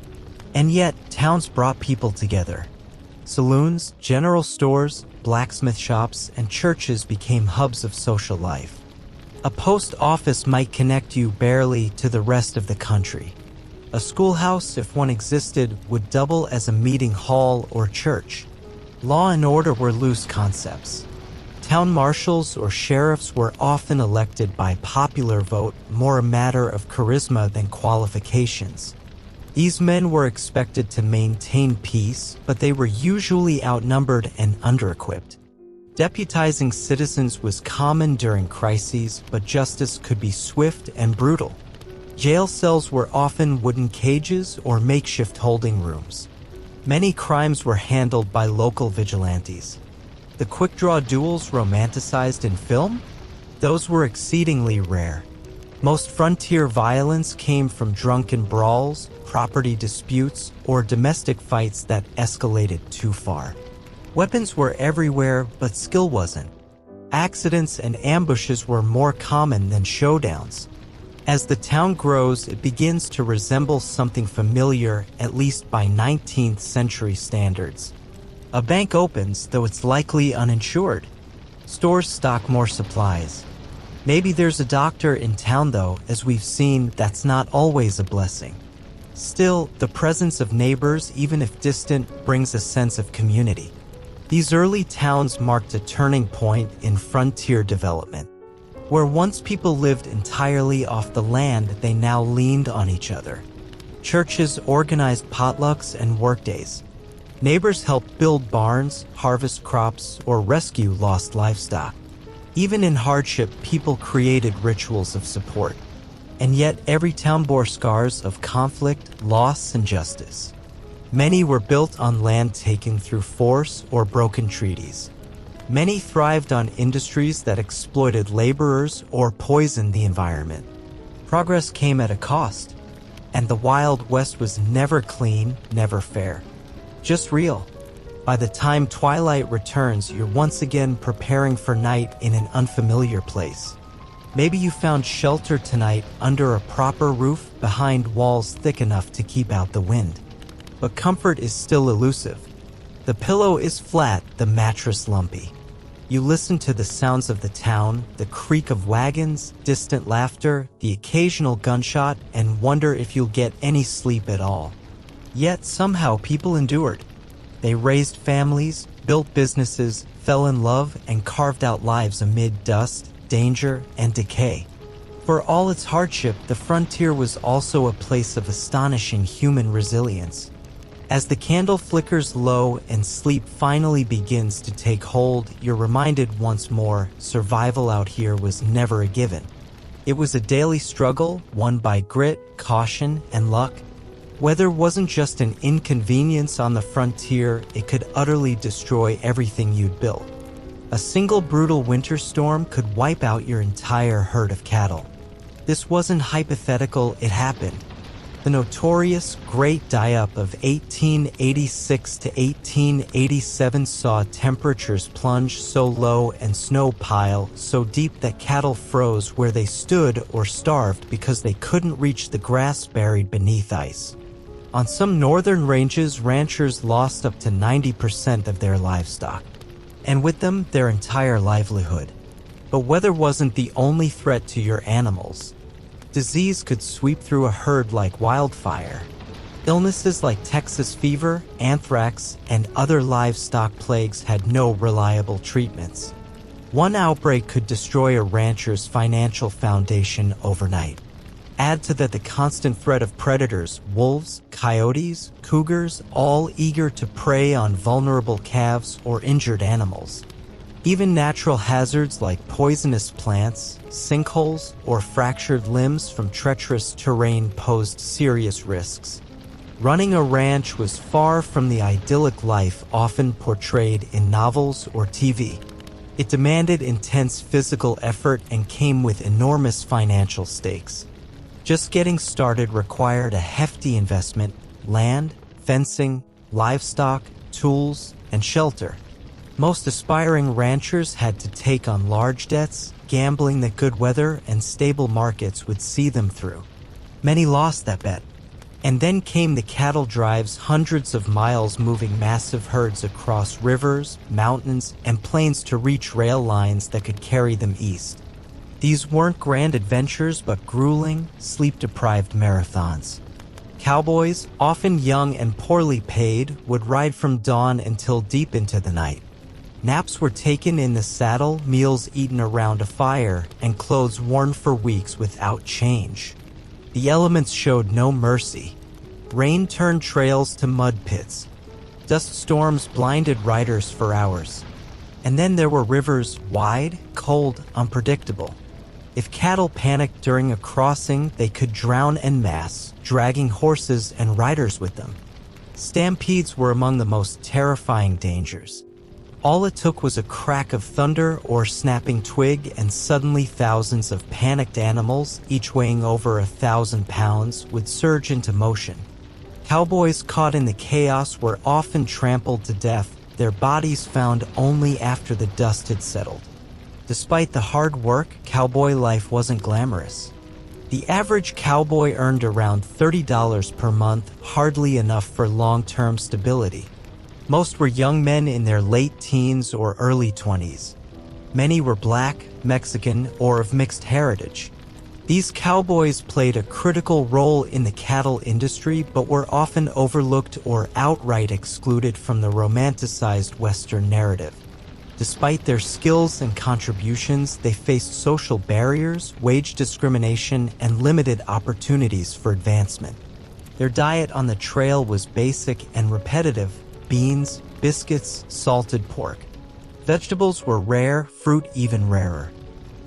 And yet, towns brought people together. Saloons, general stores, blacksmith shops, and churches became hubs of social life. A post office might connect you barely to the rest of the country. A schoolhouse, if one existed, would double as a meeting hall or church. Law and order were loose concepts. Town marshals or sheriffs were often elected by popular vote, more a matter of charisma than qualifications. These men were expected to maintain peace, but they were usually outnumbered and under-equipped. Deputizing citizens was common during crises, but justice could be swift and brutal. Jail cells were often wooden cages or makeshift holding rooms. Many crimes were handled by local vigilantes. The quick-draw duels romanticized in film? Those were exceedingly rare. Most frontier violence came from drunken brawls, property disputes, or domestic fights that escalated too far. Weapons were everywhere, but skill wasn't. Accidents and ambushes were more common than showdowns. As the town grows, it begins to resemble something familiar, at least by 19th century standards. A bank opens, though it's likely uninsured. Stores stock more supplies. Maybe there's a doctor in town, though, as we've seen, that's not always a blessing. Still, the presence of neighbors, even if distant, brings a sense of community. These early towns marked a turning point in frontier development. Where once people lived entirely off the land, they now leaned on each other. Churches organized potlucks and workdays. Neighbors helped build barns, harvest crops, or rescue lost livestock. Even in hardship, people created rituals of support. And yet, every town bore scars of conflict, loss, and justice. Many were built on land taken through force or broken treaties. Many thrived on industries that exploited laborers or poisoned the environment. Progress came at a cost, and the Wild West was never clean, never fair. Just real. By the time twilight returns, you're once again preparing for night in an unfamiliar place. Maybe you found shelter tonight under a proper roof behind walls thick enough to keep out the wind. But comfort is still elusive. The pillow is flat, the mattress lumpy. You listen to the sounds of the town, the creak of wagons, distant laughter, the occasional gunshot, and wonder if you'll get any sleep at all. Yet somehow people endured. They raised families, built businesses, fell in love, and carved out lives amid dust, danger, and decay. For all its hardship, the frontier was also a place of astonishing human resilience. As the candle flickers low and sleep finally begins to take hold, you're reminded once more, survival out here was never a given. It was a daily struggle, won by grit, caution, and luck. Weather wasn't just an inconvenience on the frontier, it could utterly destroy everything you'd built. A single brutal winter storm could wipe out your entire herd of cattle. This wasn't hypothetical, it happened. The notorious Great Die-Up of 1886 to 1887 saw temperatures plunge so low and snow pile so deep that cattle froze where they stood or starved because they couldn't reach the grass buried beneath ice. On some northern ranges, ranchers lost up to 90% of their livestock, and with them, their entire livelihood. But weather wasn't the only threat to your animals. Disease could sweep through a herd like wildfire. Illnesses like Texas fever, anthrax, and other livestock plagues had no reliable treatments. One outbreak could destroy a rancher's financial foundation overnight. Add to that the constant threat of predators, wolves, coyotes, cougars, all eager to prey on vulnerable calves or injured animals. Even natural hazards like poisonous plants, sinkholes, or fractured limbs from treacherous terrain posed serious risks. Running a ranch was far from the idyllic life often portrayed in novels or TV. It demanded intense physical effort and came with enormous financial stakes. Just getting started required a hefty investment: land, fencing, livestock, tools, and shelter. Most aspiring ranchers had to take on large debts, gambling that good weather and stable markets would see them through. Many lost that bet. And then came the cattle drives, hundreds of miles moving massive herds across rivers, mountains, and plains to reach rail lines that could carry them east. These weren't grand adventures, but grueling, sleep-deprived marathons. Cowboys, often young and poorly paid, would ride from dawn until deep into the night. Naps were taken in the saddle, meals eaten around a fire, and clothes worn for weeks without change. The elements showed no mercy. Rain turned trails to mud pits. Dust storms blinded riders for hours. And then there were rivers, wide, cold, unpredictable. If cattle panicked during a crossing, they could drown en masse, dragging horses and riders with them. Stampedes were among the most terrifying dangers. All it took was a crack of thunder or snapping twig, and suddenly thousands of panicked animals, each weighing over 1,000 pounds, would surge into motion. Cowboys caught in the chaos were often trampled to death, their bodies found only after the dust had settled. Despite the hard work, cowboy life wasn't glamorous. The average cowboy earned around $30 per month, hardly enough for long-term stability. Most were young men in their late teens or early 20s. Many were black, Mexican, or of mixed heritage. These cowboys played a critical role in the cattle industry, but were often overlooked or outright excluded from the romanticized Western narrative. Despite their skills and contributions, they faced social barriers, wage discrimination, and limited opportunities for advancement. Their diet on the trail was basic and repetitive: beans, biscuits, salted pork. Vegetables were rare, fruit even rarer.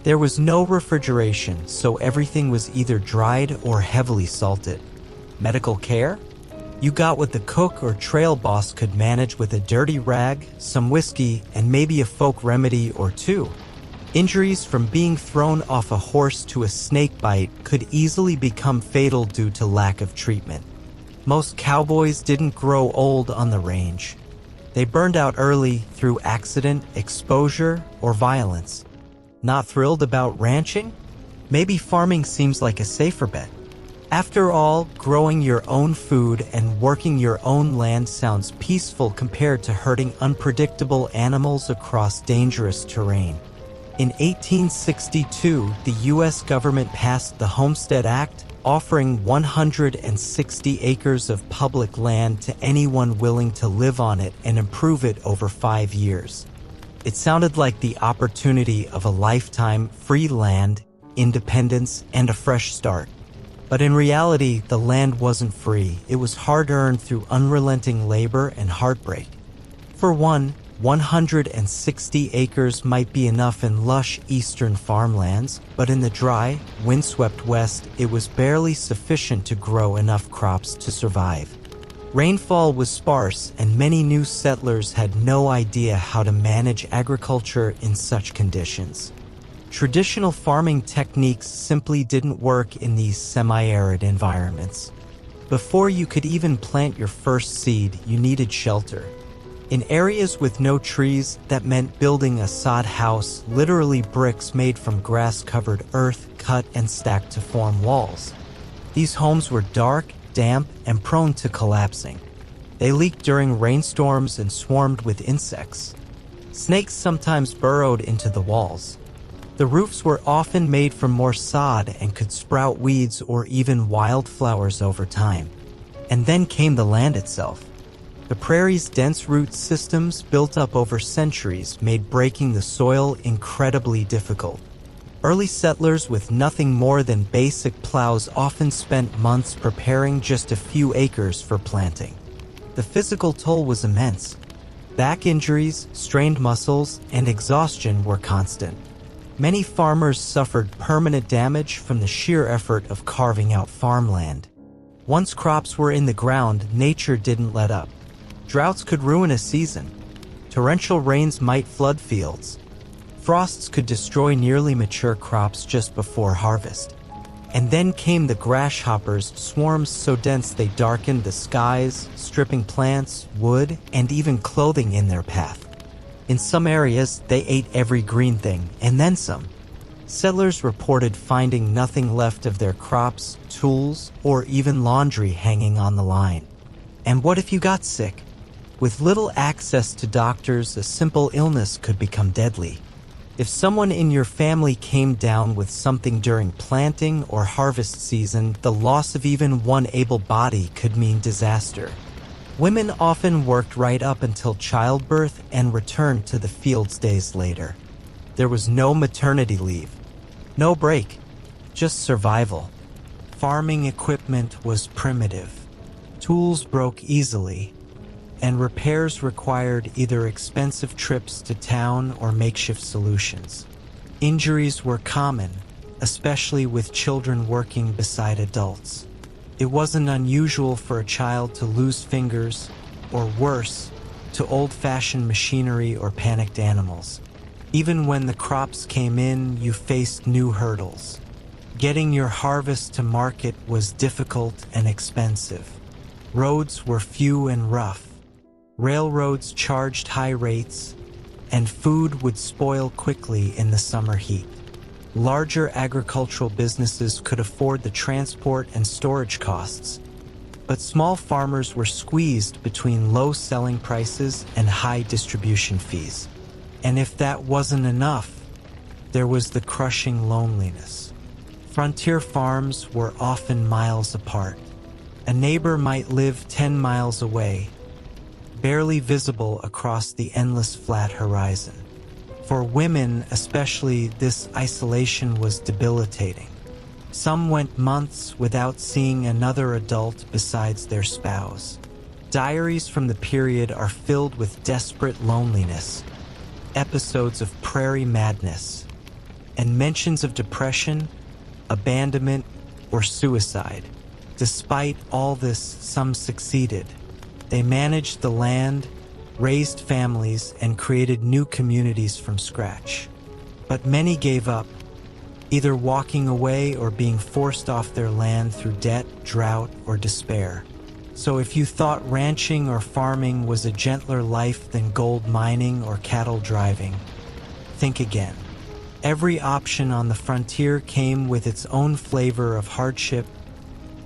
There was no refrigeration, so everything was either dried or heavily salted. Medical care? You got what the cook or trail boss could manage with a dirty rag, some whiskey, and maybe a folk remedy or two. Injuries from being thrown off a horse to a snake bite could easily become fatal due to lack of treatment. Most cowboys didn't grow old on the range. They burned out early through accident, exposure, or violence. Not thrilled about ranching? Maybe farming seems like a safer bet. After all, growing your own food and working your own land sounds peaceful compared to herding unpredictable animals across dangerous terrain. In 1862, the U.S. government passed the Homestead Act, offering 160 acres of public land to anyone willing to live on it and improve it over 5 years. It sounded like the opportunity of a lifetime: free land, independence, and a fresh start. But in reality, the land wasn't free. It was hard-earned through unrelenting labor and heartbreak. For one, 160 acres might be enough in lush eastern farmlands, but in the dry, windswept west, it was barely sufficient to grow enough crops to survive. Rainfall was sparse, and many new settlers had no idea how to manage agriculture in such conditions. Traditional farming techniques simply didn't work in these semi-arid environments. Before you could even plant your first seed, you needed shelter. In areas with no trees, that meant building a sod house, literally bricks made from grass-covered earth, cut and stacked to form walls. These homes were dark, damp, and prone to collapsing. They leaked during rainstorms and swarmed with insects. Snakes sometimes burrowed into the walls. The roofs were often made from more sod and could sprout weeds or even wildflowers over time. And then came the land itself. The prairie's dense root systems, built up over centuries, made breaking the soil incredibly difficult. Early settlers with nothing more than basic plows often spent months preparing just a few acres for planting. The physical toll was immense. Back injuries, strained muscles, and exhaustion were constant. Many farmers suffered permanent damage from the sheer effort of carving out farmland. Once crops were in the ground, nature didn't let up. Droughts could ruin a season. Torrential rains might flood fields. Frosts could destroy nearly mature crops just before harvest. And then came the grasshoppers, swarms so dense they darkened the skies, stripping plants, wood, and even clothing in their path. In some areas, they ate every green thing, and then some. Settlers reported finding nothing left of their crops, tools, or even laundry hanging on the line. And what if you got sick? With little access to doctors, a simple illness could become deadly. If someone in your family came down with something during planting or harvest season, the loss of even one able body could mean disaster. Women often worked right up until childbirth and returned to the fields days later. There was no maternity leave, no break, just survival. Farming equipment was primitive. Tools broke easily, and repairs required either expensive trips to town or makeshift solutions. Injuries were common, especially with children working beside adults. It wasn't unusual for a child to lose fingers, or worse, to old-fashioned machinery or panicked animals. Even when the crops came in, you faced new hurdles. Getting your harvest to market was difficult and expensive. Roads were few and rough. Railroads charged high rates, and food would spoil quickly in the summer heat. Larger agricultural businesses could afford the transport and storage costs, but small farmers were squeezed between low selling prices and high distribution fees. And if that wasn't enough, there was the crushing loneliness. Frontier farms were often miles apart. A neighbor might live 10 miles away, barely visible across the endless flat horizon. For women especially, this isolation was debilitating. Some went months without seeing another adult besides their spouse. Diaries from the period are filled with desperate loneliness, episodes of prairie madness, and mentions of depression, abandonment, or suicide. Despite all this, some succeeded. They managed the land, raised families, and created new communities from scratch. But many gave up, either walking away or being forced off their land through debt, drought, or despair. So if you thought ranching or farming was a gentler life than gold mining or cattle driving, think again. Every option on the frontier came with its own flavor of hardship,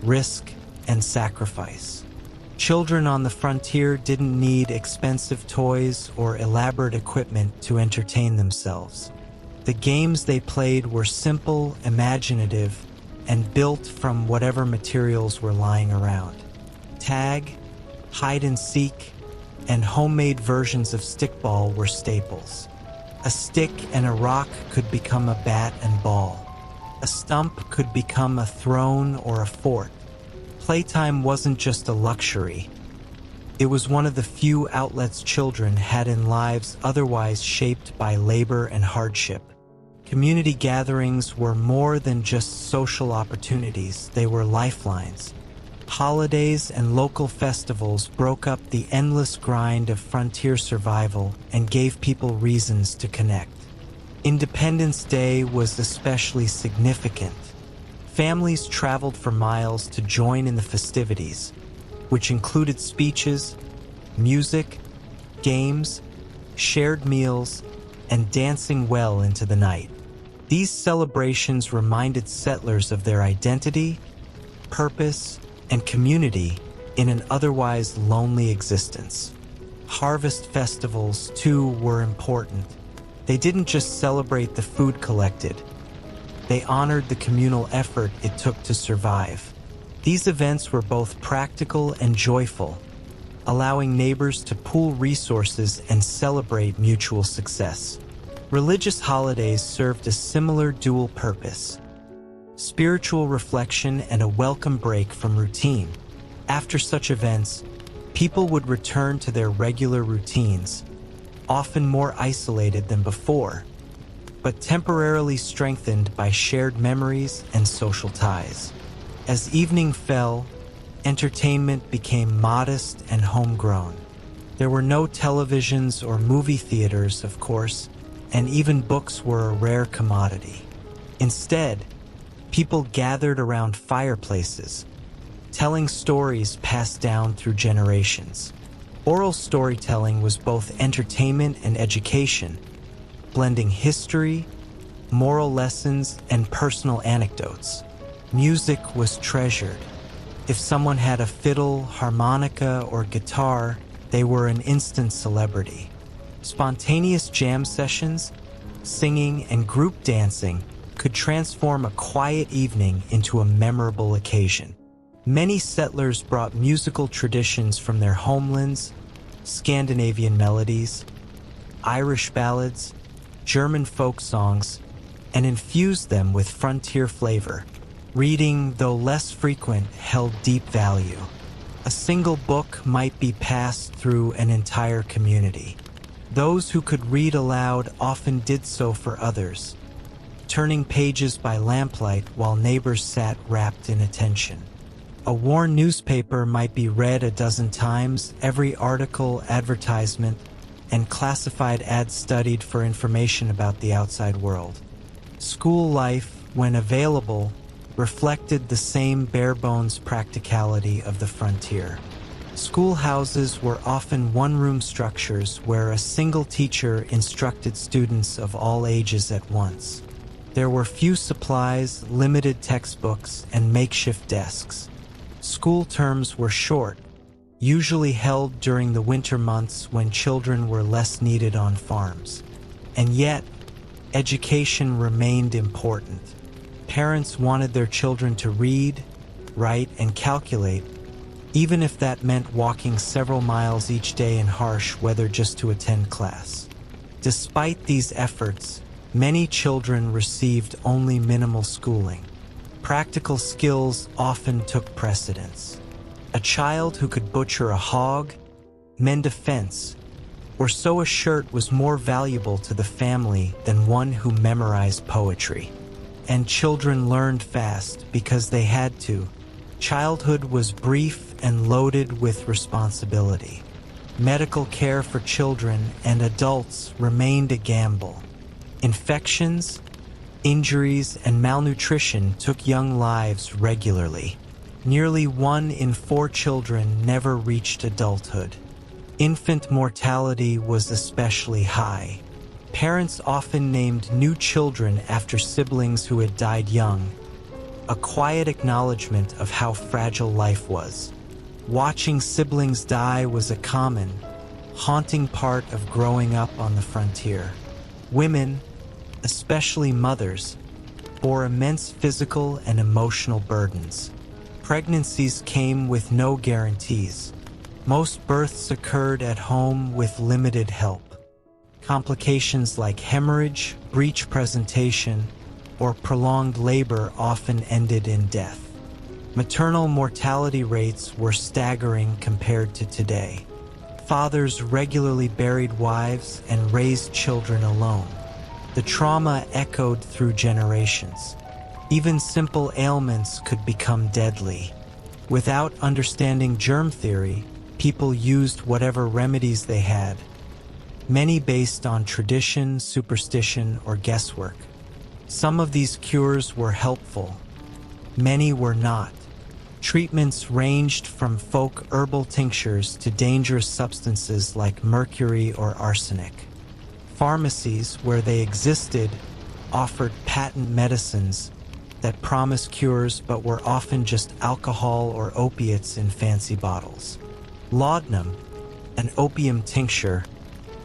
risk, and sacrifice. Children on the frontier didn't need expensive toys or elaborate equipment to entertain themselves. The games they played were simple, imaginative, and built from whatever materials were lying around. Tag, hide and seek, and homemade versions of stickball were staples. A stick and a rock could become a bat and ball. A stump could become a throne or a fort. Playtime wasn't just a luxury. It was one of the few outlets children had in lives otherwise shaped by labor and hardship. Community gatherings were more than just social opportunities, they were lifelines. Holidays and local festivals broke up the endless grind of frontier survival and gave people reasons to connect. Independence Day was especially significant. Families traveled for miles to join in the festivities, which included speeches, music, games, shared meals, and dancing well into the night. These celebrations reminded settlers of their identity, purpose, and community in an otherwise lonely existence. Harvest festivals, too, were important. They didn't just celebrate the food collected. They honored the communal effort it took to survive. These events were both practical and joyful, allowing neighbors to pool resources and celebrate mutual success. Religious holidays served a similar dual purpose: spiritual reflection and a welcome break from routine. After such events, people would return to their regular routines, often more isolated than before, but temporarily strengthened by shared memories and social ties. As evening fell, entertainment became modest and homegrown. There were no televisions or movie theaters, of course, and even books were a rare commodity. Instead, people gathered around fireplaces, telling stories passed down through generations. Oral storytelling was both entertainment and education, blending history, moral lessons, and personal anecdotes. Music was treasured. If someone had a fiddle, harmonica, or guitar, they were an instant celebrity. Spontaneous jam sessions, singing, and group dancing could transform a quiet evening into a memorable occasion. Many settlers brought musical traditions from their homelands, Scandinavian melodies, Irish ballads, German folk songs, and infused them with frontier flavor. Reading, though less frequent, held deep value. A single book might be passed through an entire community. Those who could read aloud often did so for others, turning pages by lamplight while neighbors sat rapt in attention. A worn newspaper might be read a dozen times, every article, advertisement, and classified ad studied for information about the outside world. School life, when available, reflected the same bare-bones practicality of the frontier. Schoolhouses were often one-room structures where a single teacher instructed students of all ages at once. There were few supplies, limited textbooks, and makeshift desks. School terms were short, usually held during the winter months when children were less needed on farms. And yet, education remained important. Parents wanted their children to read, write, and calculate, even if that meant walking several miles each day in harsh weather just to attend class. Despite these efforts, many children received only minimal schooling. Practical skills often took precedence. A child who could butcher a hog, mend a fence, or sew a shirt was more valuable to the family than one who memorized poetry. And children learned fast because they had to. Childhood was brief and loaded with responsibility. Medical care for children and adults remained a gamble. Infections, injuries, and malnutrition took young lives regularly. Nearly 1 in 4 children never reached adulthood. Infant mortality was especially high. Parents often named new children after siblings who had died young, a quiet acknowledgement of how fragile life was. Watching siblings die was a common, haunting part of growing up on the frontier. Women, especially mothers, bore immense physical and emotional burdens. Pregnancies came with no guarantees. Most births occurred at home with limited help. Complications like hemorrhage, breech presentation, or prolonged labor often ended in death. Maternal mortality rates were staggering compared to today. Fathers regularly buried wives and raised children alone. The trauma echoed through generations. Even simple ailments could become deadly. Without understanding germ theory, people used whatever remedies they had, many based on tradition, superstition, or guesswork. Some of these cures were helpful, many were not. Treatments ranged from folk herbal tinctures to dangerous substances like mercury or arsenic. Pharmacies, where they existed, offered patent medicines that promised cures but were often just alcohol or opiates in fancy bottles. Laudanum, an opium tincture,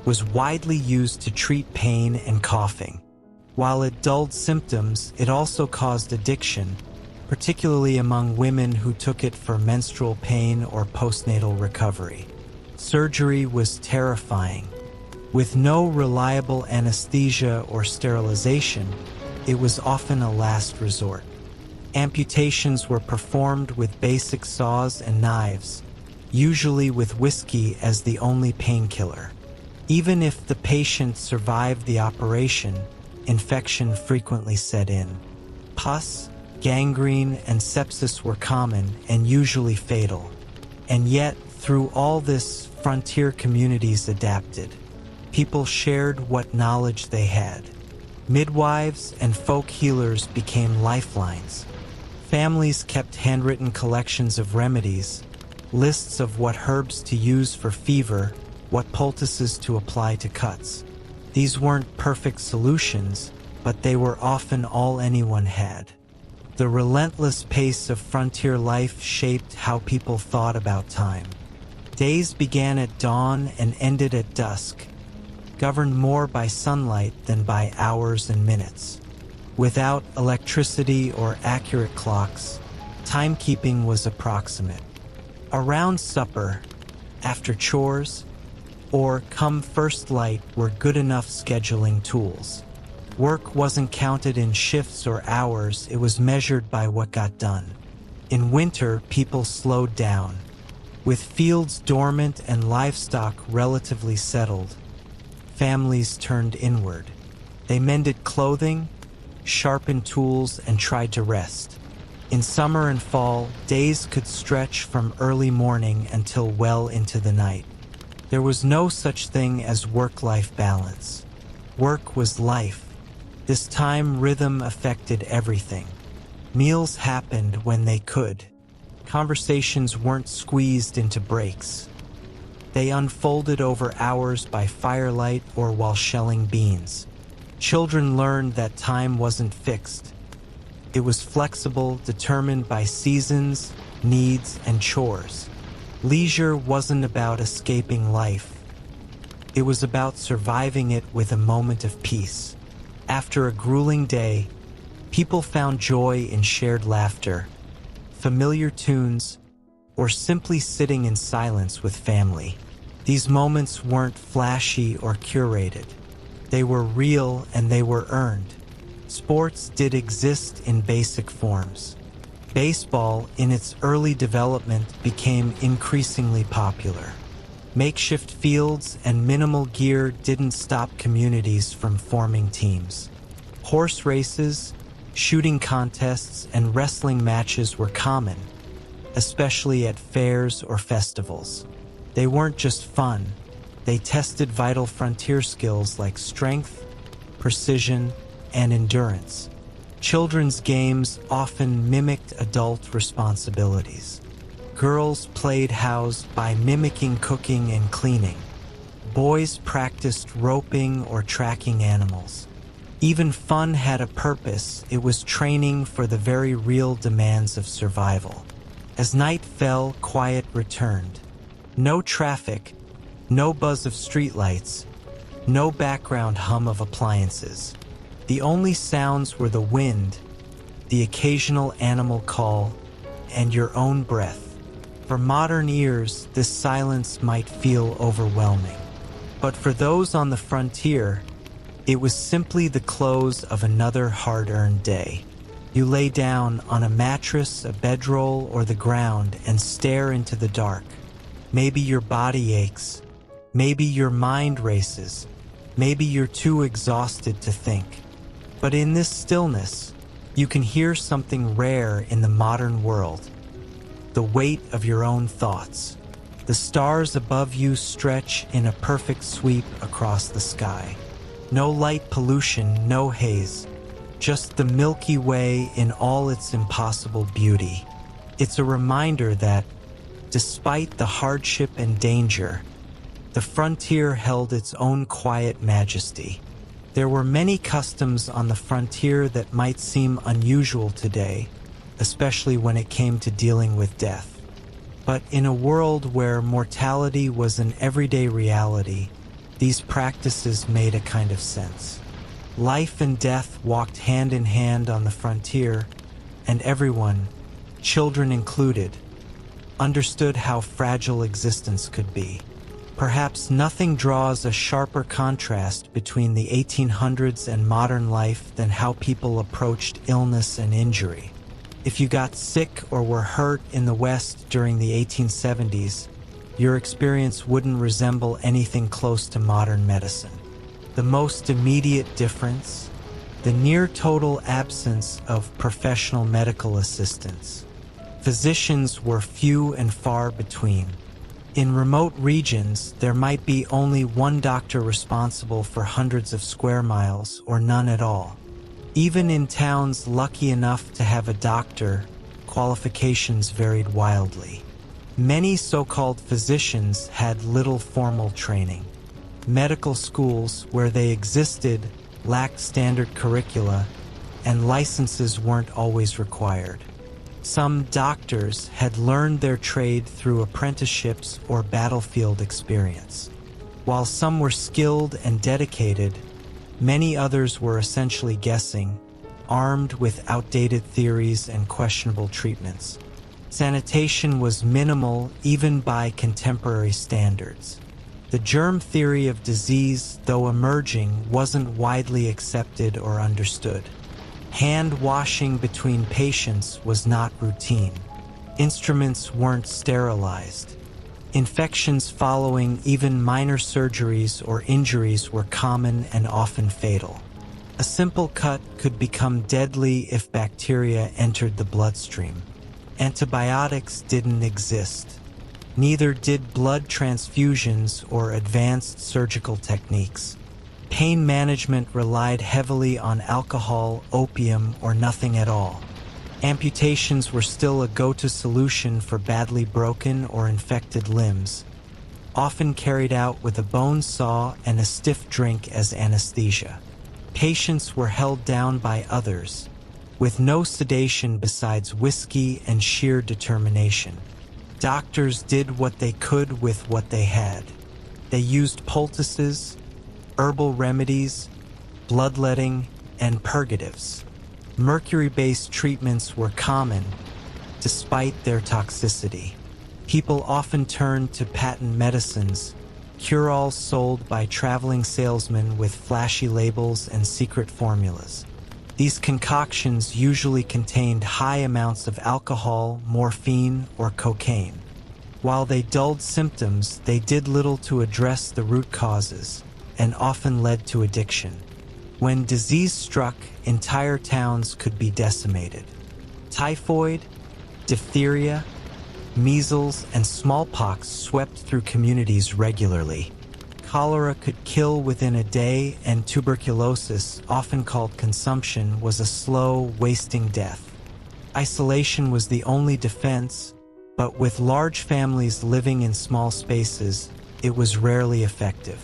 was widely used to treat pain and coughing. While it dulled symptoms, it also caused addiction, particularly among women who took it for menstrual pain or postnatal recovery. Surgery was terrifying. With no reliable anesthesia or sterilization, it was often a last resort. Amputations were performed with basic saws and knives, usually with whiskey as the only painkiller. Even if the patient survived the operation, infection frequently set in. Pus, gangrene, and sepsis were common and usually fatal. And yet, through all this, frontier communities adapted. People shared what knowledge they had. Midwives and folk healers became lifelines. Families kept handwritten collections of remedies, lists of what herbs to use for fever, what poultices to apply to cuts. These weren't perfect solutions, but they were often all anyone had. The relentless pace of frontier life shaped how people thought about time. Days began at dawn and ended at dusk, governed more by sunlight than by hours and minutes. Without electricity or accurate clocks, timekeeping was approximate. Around supper, after chores, or come first light were good enough scheduling tools. Work wasn't counted in shifts or hours, it was measured by what got done. In winter, people slowed down. With fields dormant and livestock relatively settled, families turned inward. They mended clothing, sharpened tools, and tried to rest. In summer and fall, days could stretch from early morning until well into the night. There was no such thing as work-life balance. Work was life. This time rhythm affected everything. Meals happened when they could. Conversations weren't squeezed into breaks. They unfolded over hours by firelight or while shelling beans. Children learned that time wasn't fixed. It was flexible, determined by seasons, needs, and chores. Leisure wasn't about escaping life. It was about surviving it with a moment of peace. After a grueling day, people found joy in shared laughter, familiar tunes, or simply sitting in silence with family. These moments weren't flashy or curated. They were real and they were earned. Sports did exist in basic forms. Baseball, in its early development, became increasingly popular. Makeshift fields and minimal gear didn't stop communities from forming teams. Horse races, shooting contests, and wrestling matches were common, especially at fairs or festivals. They weren't just fun, they tested vital frontier skills like strength, precision, and endurance. Children's games often mimicked adult responsibilities. Girls played house by mimicking cooking and cleaning. Boys practiced roping or tracking animals. Even fun had a purpose. It was training for the very real demands of survival. As night fell, quiet returned. No traffic, no buzz of streetlights, no background hum of appliances. The only sounds were the wind, the occasional animal call, and your own breath. For modern ears, this silence might feel overwhelming. But for those on the frontier, It was simply the close of another hard-earned day. You lay down on a mattress, a bedroll, or the ground and stare into the dark. Maybe your body aches. Maybe your mind races. Maybe you're too exhausted to think. But in this stillness, you can hear something rare in the modern world. The weight of your own thoughts. The stars above you stretch in a perfect sweep across the sky. No light pollution, no haze. Just the Milky Way in all its impossible beauty. It's a reminder that, despite the hardship and danger, the frontier held its own quiet majesty. There were many customs on the frontier that might seem unusual today, especially when it came to dealing with death. But in a world where mortality was an everyday reality, these practices made a kind of sense. Life and death walked hand in hand on the frontier, and everyone, children included, understood how fragile existence could be. Perhaps nothing draws a sharper contrast between the 1800s and modern life than how people approached illness and injury. If you got sick or were hurt in the West during the 1870s, your experience wouldn't resemble anything close to modern medicine. The most immediate difference? The near total absence of professional medical assistance. Physicians were few and far between. In remote regions, there might be only one doctor responsible for hundreds of square miles, or none at all. Even in towns lucky enough to have a doctor, qualifications varied wildly. Many so-called physicians had little formal training. Medical schools, where they existed, lacked standard curricula, and licenses weren't always required. Some doctors had learned their trade through apprenticeships or battlefield experience. While some were skilled and dedicated, many others were essentially guessing, armed with outdated theories and questionable treatments. Sanitation was minimal even by contemporary standards. The germ theory of disease, though emerging, wasn't widely accepted or understood. Hand washing between patients was not routine. Instruments weren't sterilized. Infections following even minor surgeries or injuries were common and often fatal. A simple cut could become deadly if bacteria entered the bloodstream. Antibiotics didn't exist. Neither did blood transfusions or advanced surgical techniques. Pain management relied heavily on alcohol, opium, or nothing at all. Amputations were still a go-to solution for badly broken or infected limbs, often carried out with a bone saw and a stiff drink as anesthesia. Patients were held down by others, with no sedation besides whiskey and sheer determination. Doctors did what they could with what they had. They used poultices, herbal remedies, bloodletting, and purgatives. Mercury-based treatments were common, despite their toxicity. People often turned to patent medicines, cure-alls sold by traveling salesmen with flashy labels and secret formulas. These concoctions usually contained high amounts of alcohol, morphine, or cocaine. While they dulled symptoms, they did little to address the root causes, and often led to addiction. When disease struck, entire towns could be decimated. Typhoid, diphtheria, measles, and smallpox swept through communities regularly. Cholera could kill within a day, and tuberculosis, often called consumption, was a slow, wasting death. Isolation was the only defense, but with large families living in small spaces, it was rarely effective.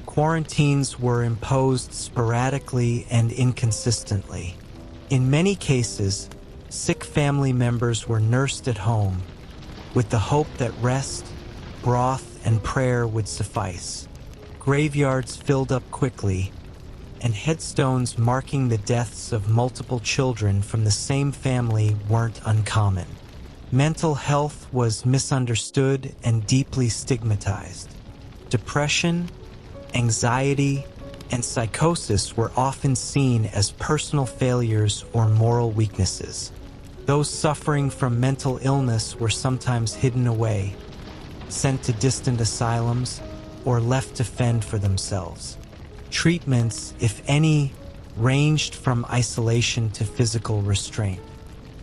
Quarantines were imposed sporadically and inconsistently. In many cases, sick family members were nursed at home, with the hope that rest, broth, and prayer would suffice. Graveyards filled up quickly, and headstones marking the deaths of multiple children from the same family weren't uncommon. Mental health was misunderstood and deeply stigmatized. Depression, anxiety, and psychosis were often seen as personal failures or moral weaknesses. Those suffering from mental illness were sometimes hidden away, sent to distant asylums, or left to fend for themselves. Treatments, if any, ranged from isolation to physical restraint.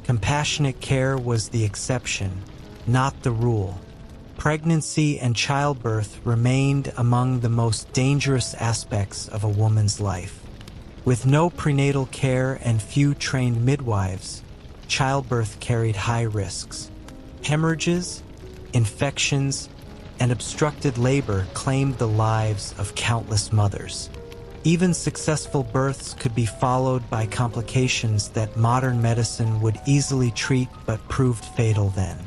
Compassionate care was the exception, not the rule. Pregnancy and childbirth remained among the most dangerous aspects of a woman's life. With no prenatal care and few trained midwives, childbirth carried high risks. Hemorrhages, infections, and obstructed labor claimed the lives of countless mothers. Even successful births could be followed by complications that modern medicine would easily treat but proved fatal then.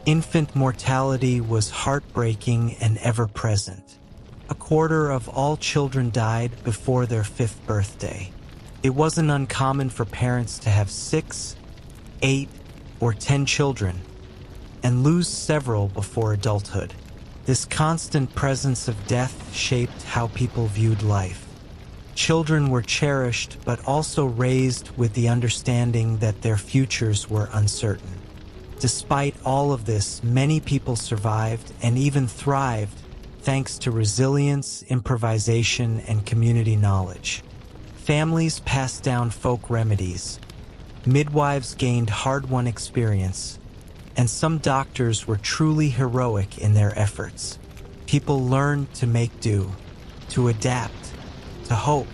Infant mortality was heartbreaking and ever-present. A quarter of all children died before their 5th birthday. It wasn't uncommon for parents to have 6, 8, or 10 children, and lose several before adulthood. This constant presence of death shaped how people viewed life. Children were cherished but also raised with the understanding that their futures were uncertain. Despite all of this, many people survived and even thrived thanks to resilience, improvisation, and community knowledge. Families passed down folk remedies. Midwives gained hard-won experience, and some doctors were truly heroic in their efforts. People learned to make do, to adapt, to hope.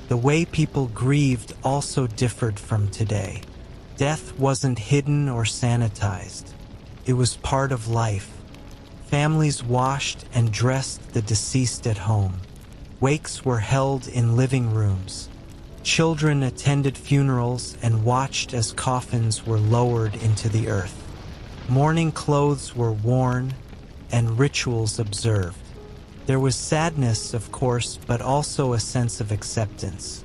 The way people grieved also differed from today. Death wasn't hidden or sanitized. It was part of life. Families washed and dressed the deceased at home. Wakes were held in living rooms. Children attended funerals and watched as coffins were lowered into the earth. Mourning clothes were worn and rituals observed. There was sadness, of course, but also a sense of acceptance.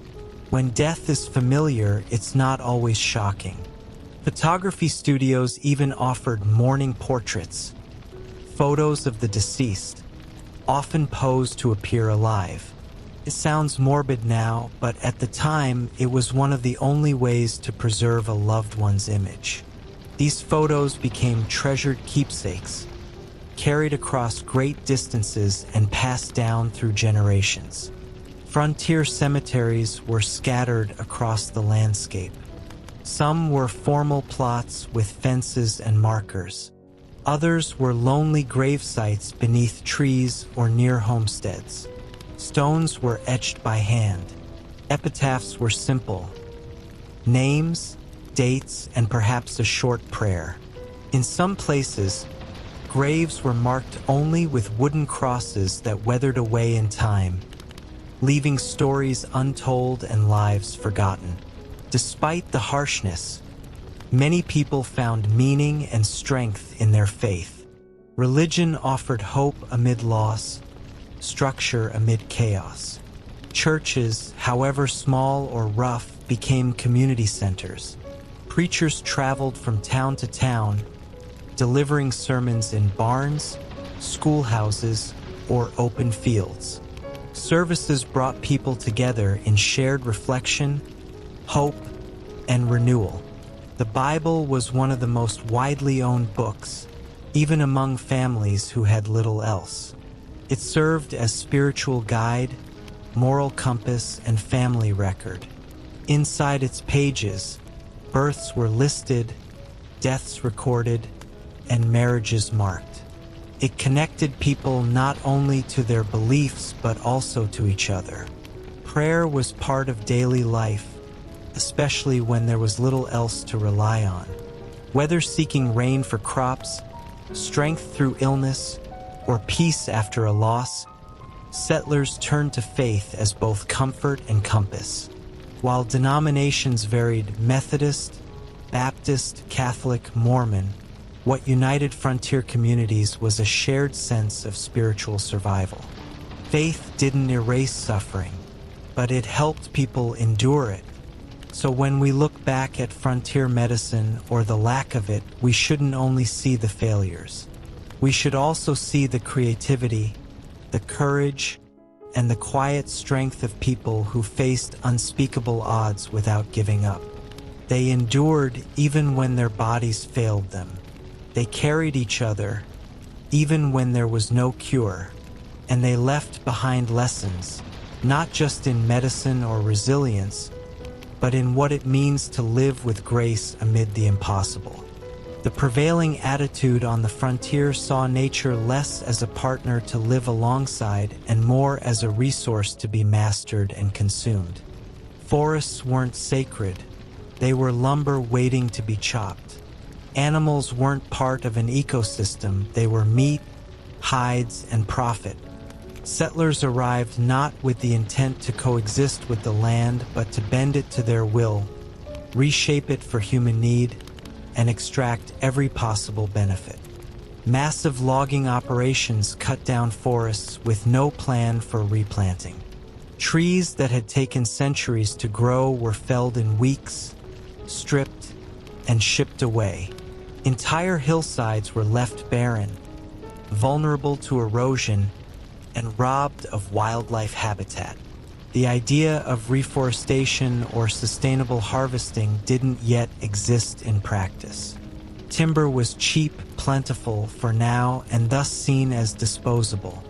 When death is familiar, it's not always shocking. Photography studios even offered mourning portraits, photos of the deceased, often posed to appear alive. It sounds morbid now, but at the time, it was one of the only ways to preserve a loved one's image. These photos became treasured keepsakes, carried across great distances and passed down through generations. Frontier cemeteries were scattered across the landscape. Some were formal plots with fences and markers. Others were lonely grave sites beneath trees or near homesteads. Stones were etched by hand. Epitaphs were simple. Names, dates, and perhaps a short prayer. In some places, graves were marked only with wooden crosses that weathered away in time, leaving stories untold and lives forgotten. Despite the harshness, many people found meaning and strength in their faith. Religion offered hope amid loss, structure amid chaos. Churches, however small or rough, became community centers. Preachers traveled from town to town, delivering sermons in barns, schoolhouses, or open fields. Services brought people together in shared reflection, hope, and renewal. The Bible was one of the most widely owned books, even among families who had little else. It served as spiritual guide, moral compass, and family record. Inside its pages, births were listed, deaths recorded, and marriages marked. It connected people not only to their beliefs but also to each other. Prayer was part of daily life, especially when there was little else to rely on. Whether seeking rain for crops, strength through illness, or peace after a loss, settlers turned to faith as both comfort and compass. While denominations varied Methodist, Baptist, Catholic, Mormon, what united frontier communities was a shared sense of spiritual survival. Faith didn't erase suffering, but it helped people endure it. So when we look back at frontier medicine or the lack of it, we shouldn't only see the failures. We should also see the creativity, the courage, and the quiet strength of people who faced unspeakable odds without giving up. They endured even when their bodies failed them. They carried each other, even when there was no cure, and they left behind lessons, not just in medicine or resilience, but in what it means to live with grace amid the impossible. The prevailing attitude on the frontier saw nature less as a partner to live alongside and more as a resource to be mastered and consumed. Forests weren't sacred, they were lumber waiting to be chopped. Animals weren't part of an ecosystem, they were meat, hides, and profit. Settlers arrived not with the intent to coexist with the land, but to bend it to their will, reshape it for human need, and extract every possible benefit. Massive logging operations cut down forests with no plan for replanting. Trees that had taken centuries to grow were felled in weeks, stripped, and shipped away. Entire hillsides were left barren, vulnerable to erosion, and robbed of wildlife habitat. The idea of reforestation or sustainable harvesting didn't yet exist in practice. Timber was cheap, plentiful for now, and thus seen as disposable.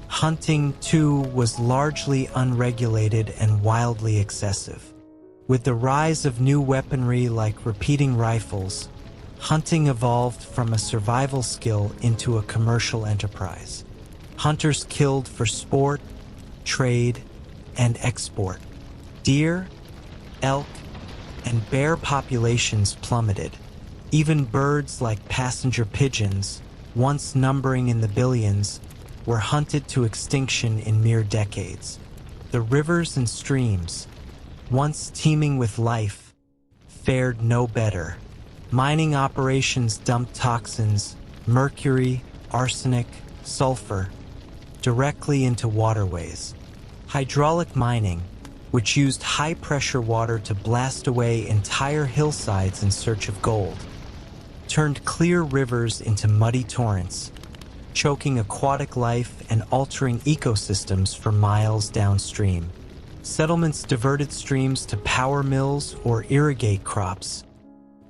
Hunting, too, was largely unregulated and wildly excessive. With the rise of new weaponry like repeating rifles, hunting evolved from a survival skill into a commercial enterprise. Hunters killed for sport, trade, and export. Deer, elk, and bear populations plummeted. Even birds like passenger pigeons, once numbering in the billions, were hunted to extinction in mere decades. The rivers and streams, once teeming with life, fared no better. Mining operations dumped toxins, mercury, arsenic, sulfur, directly into waterways. Hydraulic mining, which used high-pressure water to blast away entire hillsides in search of gold, turned clear rivers into muddy torrents, choking aquatic life and altering ecosystems for miles downstream. Settlements diverted streams to power mills or irrigate crops,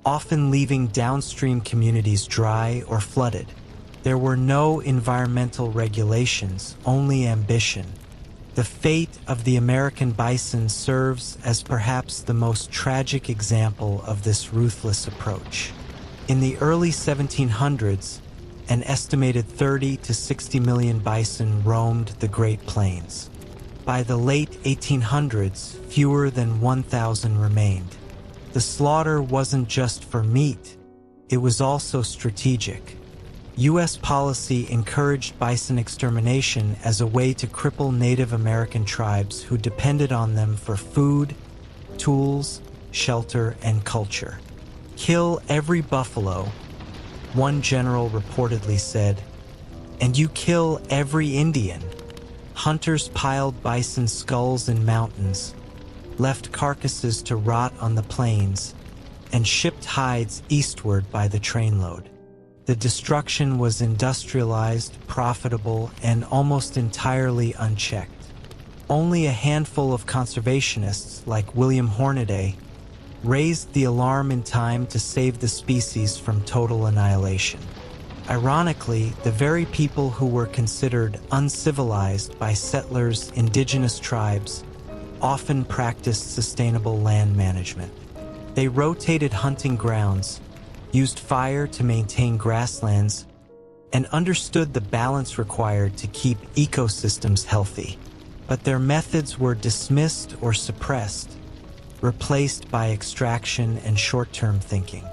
often leaving downstream communities dry or flooded. There were no environmental regulations, only ambition. The fate of the American bison serves as perhaps the most tragic example of this ruthless approach. In the early 1700s, an estimated 30 to 60 million bison roamed the Great Plains. By the late 1800s, fewer than 1,000 remained. The slaughter wasn't just for meat, it was also strategic. U.S. policy encouraged bison extermination as a way to cripple Native American tribes who depended on them for food, tools, shelter, and culture. "Kill every buffalo," one general reportedly said, "and you kill every Indian." Hunters piled bison skulls in mountains, left carcasses to rot on the plains, and shipped hides eastward by the trainload. The destruction was industrialized, profitable, and almost entirely unchecked. Only a handful of conservationists, like William Hornaday, raised the alarm in time to save the species from total annihilation. Ironically, the very people who were considered uncivilized by settlers' indigenous tribes often practiced sustainable land management. They rotated hunting grounds, used fire to maintain grasslands, and understood the balance required to keep ecosystems healthy. But their methods were dismissed or suppressed, replaced by extraction and short-term thinking.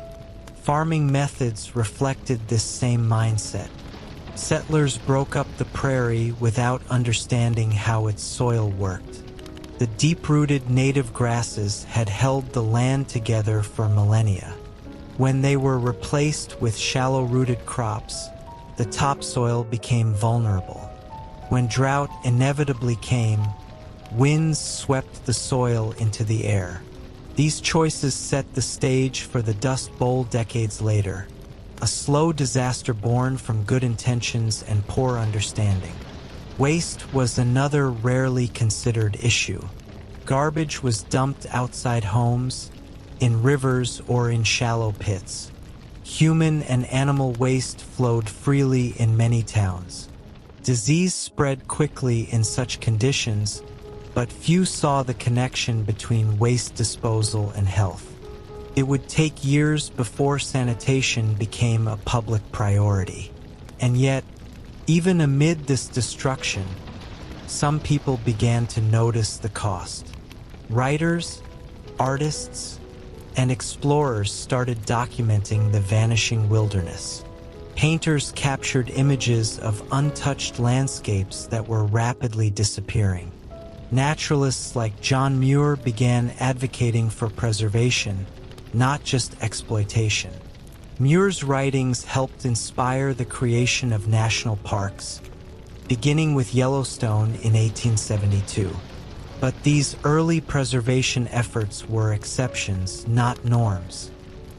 Farming methods reflected this same mindset. Settlers broke up the prairie without understanding how its soil worked. The deep-rooted native grasses had held the land together for millennia. When they were replaced with shallow-rooted crops, the topsoil became vulnerable. When drought inevitably came, winds swept the soil into the air. These choices set the stage for the Dust Bowl decades later, a slow disaster born from good intentions and poor understanding. Waste was another rarely considered issue. Garbage was dumped outside homes, in rivers, or in shallow pits. Human and animal waste flowed freely in many towns. Disease spread quickly in such conditions, but few saw the connection between waste disposal and health. It would take years before sanitation became a public priority. And yet, even amid this destruction, some people began to notice the cost. Writers, artists, and explorers started documenting the vanishing wilderness. Painters captured images of untouched landscapes that were rapidly disappearing. Naturalists like John Muir began advocating for preservation, not just exploitation. Muir's writings helped inspire the creation of national parks, beginning with Yellowstone in 1872. But these early preservation efforts were exceptions, not norms.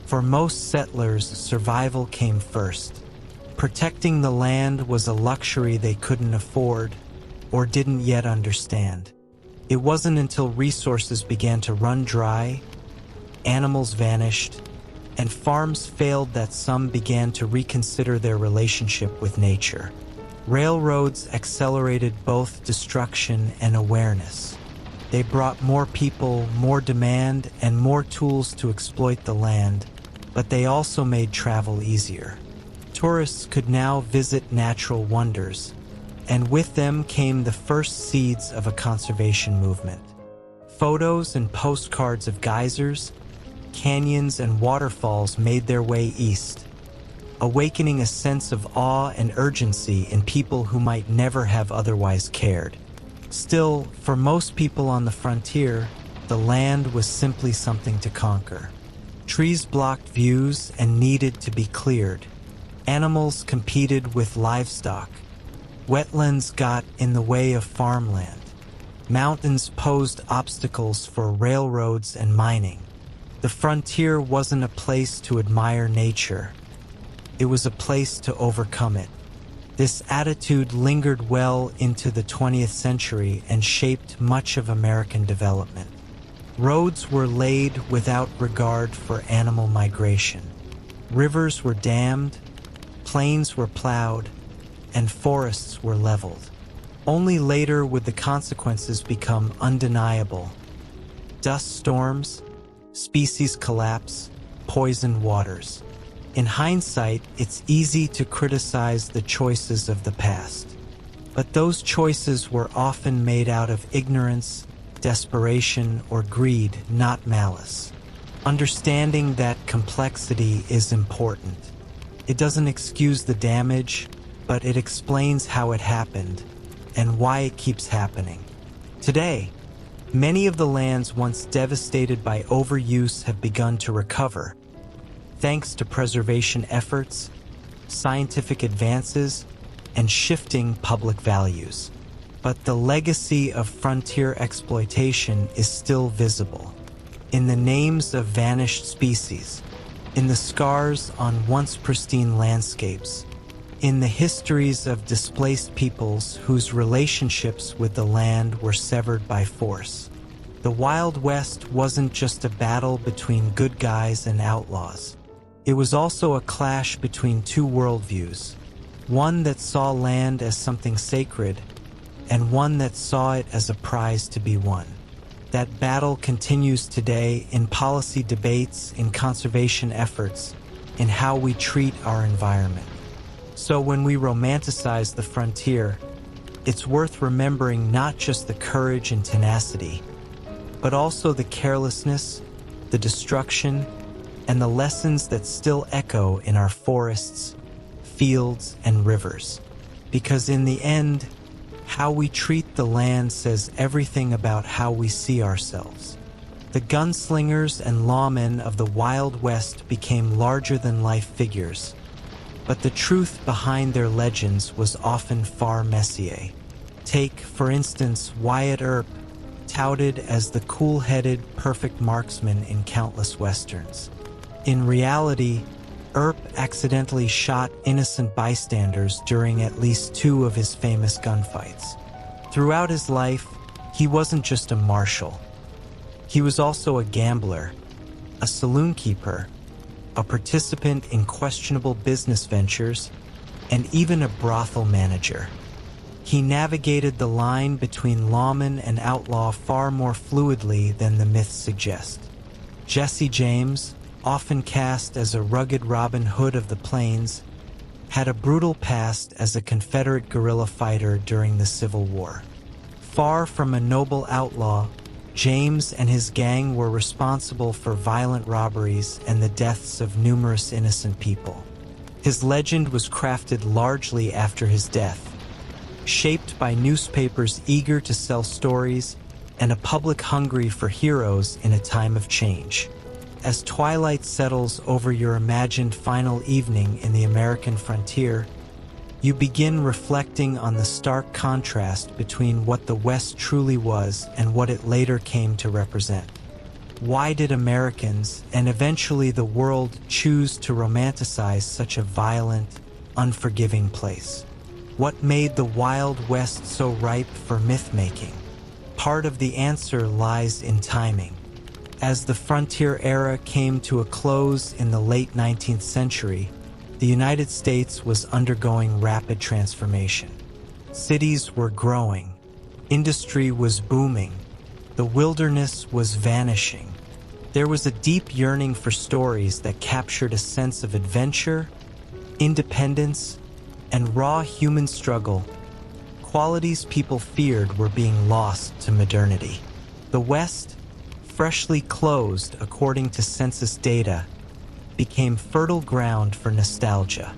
For most settlers, survival came first. Protecting the land was a luxury they couldn't afford or didn't yet understand. It wasn't until resources began to run dry, animals vanished, and farms failed that some began to reconsider their relationship with nature. Railroads accelerated both destruction and awareness. They brought more people, more demand, and more tools to exploit the land, but they also made travel easier. Tourists could now visit natural wonders, and with them came the first seeds of a conservation movement. Photos and postcards of geysers, canyons, and waterfalls made their way east, awakening a sense of awe and urgency in people who might never have otherwise cared. Still, for most people on the frontier, the land was simply something to conquer. Trees blocked views and needed to be cleared. Animals competed with livestock. Wetlands got in the way of farmland. Mountains posed obstacles for railroads and mining. The frontier wasn't a place to admire nature. It was a place to overcome it. This attitude lingered well into the 20th century and shaped much of American development. Roads were laid without regard for animal migration. Rivers were dammed, plains were plowed, and forests were leveled. Only later would the consequences become undeniable. Dust storms, species collapse, poisoned waters. In hindsight, it's easy to criticize the choices of the past. But those choices were often made out of ignorance, desperation, or greed, not malice. Understanding that complexity is important. It doesn't excuse the damage, but it explains how it happened and why it keeps happening. Today, many of the lands once devastated by overuse have begun to recover, thanks to preservation efforts, scientific advances, and shifting public values. But the legacy of frontier exploitation is still visible. In the names of vanished species, in the scars on once pristine landscapes, in the histories of displaced peoples whose relationships with the land were severed by force. The Wild West wasn't just a battle between good guys and outlaws. It was also a clash between two worldviews, one that saw land as something sacred, and one that saw it as a prize to be won. That battle continues today in policy debates, in conservation efforts, in how we treat our environment. So when we romanticize the frontier, it's worth remembering not just the courage and tenacity, but also the carelessness, the destruction, and the lessons that still echo in our forests, fields, and rivers. Because in the end, how we treat the land says everything about how we see ourselves. The gunslingers and lawmen of the Wild West became larger-than-life figures, but the truth behind their legends was often far messier. Take, for instance, Wyatt Earp, touted as the cool-headed, perfect marksman in countless westerns. In reality, Earp accidentally shot innocent bystanders during at least 2 of his famous gunfights. Throughout his life, he wasn't just a marshal. He was also a gambler, a saloon keeper, a participant in questionable business ventures, and even a brothel manager. He navigated the line between lawman and outlaw far more fluidly than the myths suggest. Jesse James, often cast as a rugged Robin Hood of the plains, had a brutal past as a Confederate guerrilla fighter during the Civil War. Far from a noble outlaw, James and his gang were responsible for violent robberies and the deaths of numerous innocent people. His legend was crafted largely after his death, shaped by newspapers eager to sell stories and a public hungry for heroes in a time of change. As twilight settles over your imagined final evening in the American frontier, you begin reflecting on the stark contrast between what the West truly was and what it later came to represent. Why did Americans, and eventually the world, choose to romanticize such a violent, unforgiving place? What made the Wild West so ripe for myth-making? Part of the answer lies in timing. As the frontier era came to a close in the late 19th century, the United States was undergoing rapid transformation. Cities were growing, industry was booming, the wilderness was vanishing. There was a deep yearning for stories that captured a sense of adventure, independence, and raw human struggle. Qualities people feared were being lost to modernity. The West, freshly closed according to census data, became fertile ground for nostalgia.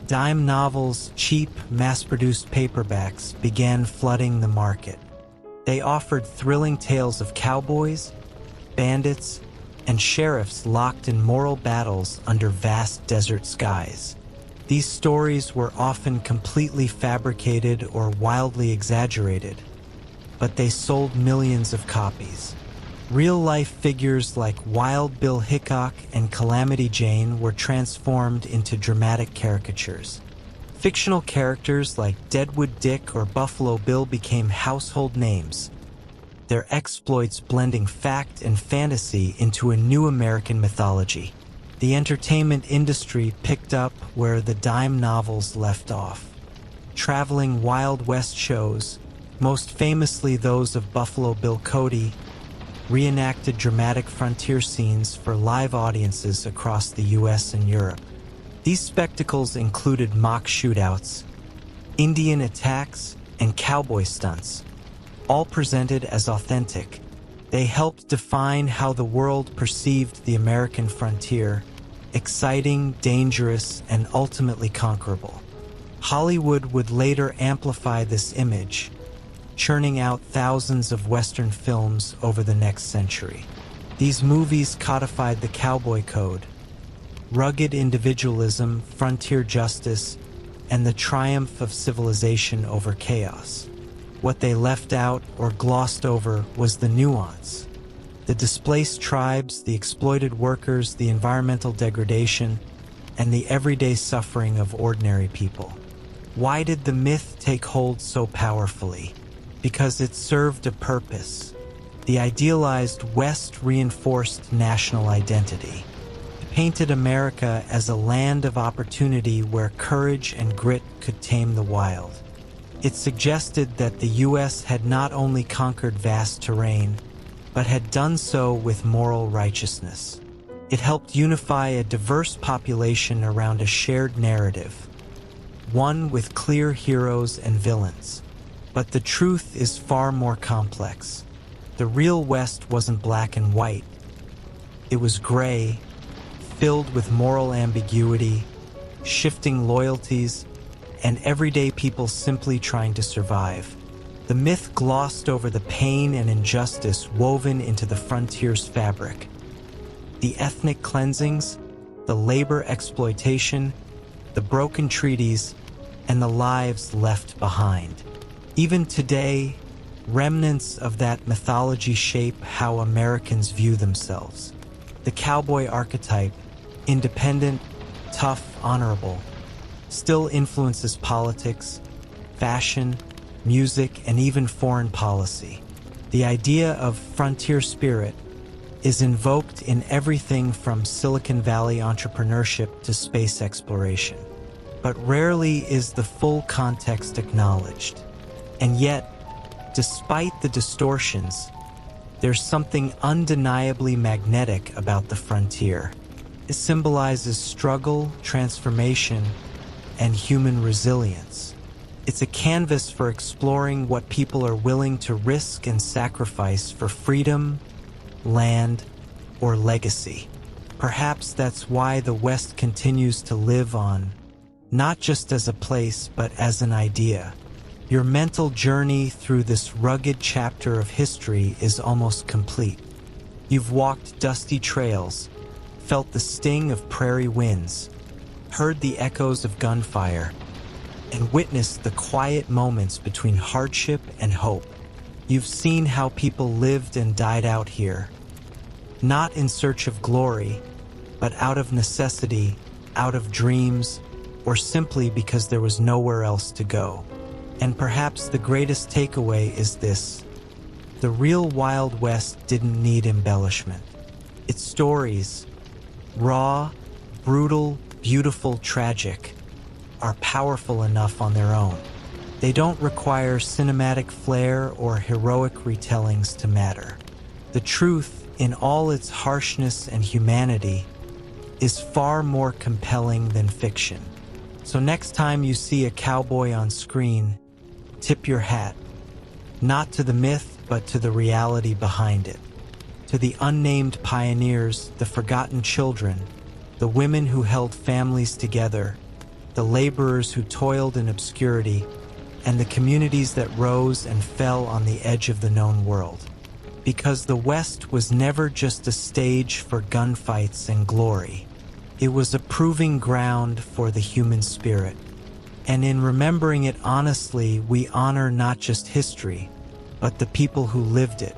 Dime novels, cheap, mass-produced paperbacks began flooding the market. They offered thrilling tales of cowboys, bandits, and sheriffs locked in moral battles under vast desert skies. These stories were often completely fabricated or wildly exaggerated, but they sold millions of copies. Real-life figures like Wild Bill Hickok and Calamity Jane were transformed into dramatic caricatures. Fictional characters like Deadwood Dick or Buffalo Bill became household names, their exploits blending fact and fantasy into a new American mythology. The entertainment industry picked up where the dime novels left off. Traveling Wild West shows, most famously those of Buffalo Bill Cody, reenacted dramatic frontier scenes for live audiences across the US and Europe. These spectacles included mock shootouts, Indian attacks, and cowboy stunts, all presented as authentic. They helped define how the world perceived the American frontier: exciting, dangerous, and ultimately conquerable. Hollywood would later amplify this image, churning out thousands of Western films over the next century. These movies codified the cowboy code: rugged individualism, frontier justice, and the triumph of civilization over chaos. What they left out or glossed over was the nuance: the displaced tribes, the exploited workers, the environmental degradation, and the everyday suffering of ordinary people. Why did the myth take hold so powerfully? Because it served a purpose. The idealized West reinforced national identity. It painted America as a land of opportunity where courage and grit could tame the wild. It suggested that the U.S. had not only conquered vast terrain, but had done so with moral righteousness. It helped unify a diverse population around a shared narrative, one with clear heroes and villains. But the truth is far more complex. The real West wasn't black and white. It was gray, filled with moral ambiguity, shifting loyalties, and everyday people simply trying to survive. The myth glossed over the pain and injustice woven into the frontier's fabric. The ethnic cleansings, the labor exploitation, the broken treaties, and the lives left behind. Even today, remnants of that mythology shape how Americans view themselves. The cowboy archetype, independent, tough, honorable, still influences politics, fashion, music, and even foreign policy. The idea of frontier spirit is invoked in everything from Silicon Valley entrepreneurship to space exploration. But rarely is the full context acknowledged. And yet, despite the distortions, there's something undeniably magnetic about the frontier. It symbolizes struggle, transformation, and human resilience. It's a canvas for exploring what people are willing to risk and sacrifice for freedom, land, or legacy. Perhaps that's why the West continues to live on, not just as a place, but as an idea. Your mental journey through this rugged chapter of history is almost complete. You've walked dusty trails, felt the sting of prairie winds, heard the echoes of gunfire, and witnessed the quiet moments between hardship and hope. You've seen how people lived and died out here, not in search of glory, but out of necessity, out of dreams, or simply because there was nowhere else to go. And perhaps the greatest takeaway is this: the real Wild West didn't need embellishment. Its stories, raw, brutal, beautiful, tragic, are powerful enough on their own. They don't require cinematic flair or heroic retellings to matter. The truth, in all its harshness and humanity, is far more compelling than fiction. So next time you see a cowboy on screen, tip your hat, not to the myth, but to the reality behind it. To the unnamed pioneers, the forgotten children, the women who held families together, the laborers who toiled in obscurity, and the communities that rose and fell on the edge of the known world. Because the West was never just a stage for gunfights and glory. It was a proving ground for the human spirit. And in remembering it honestly, we honor not just history, but the people who lived it.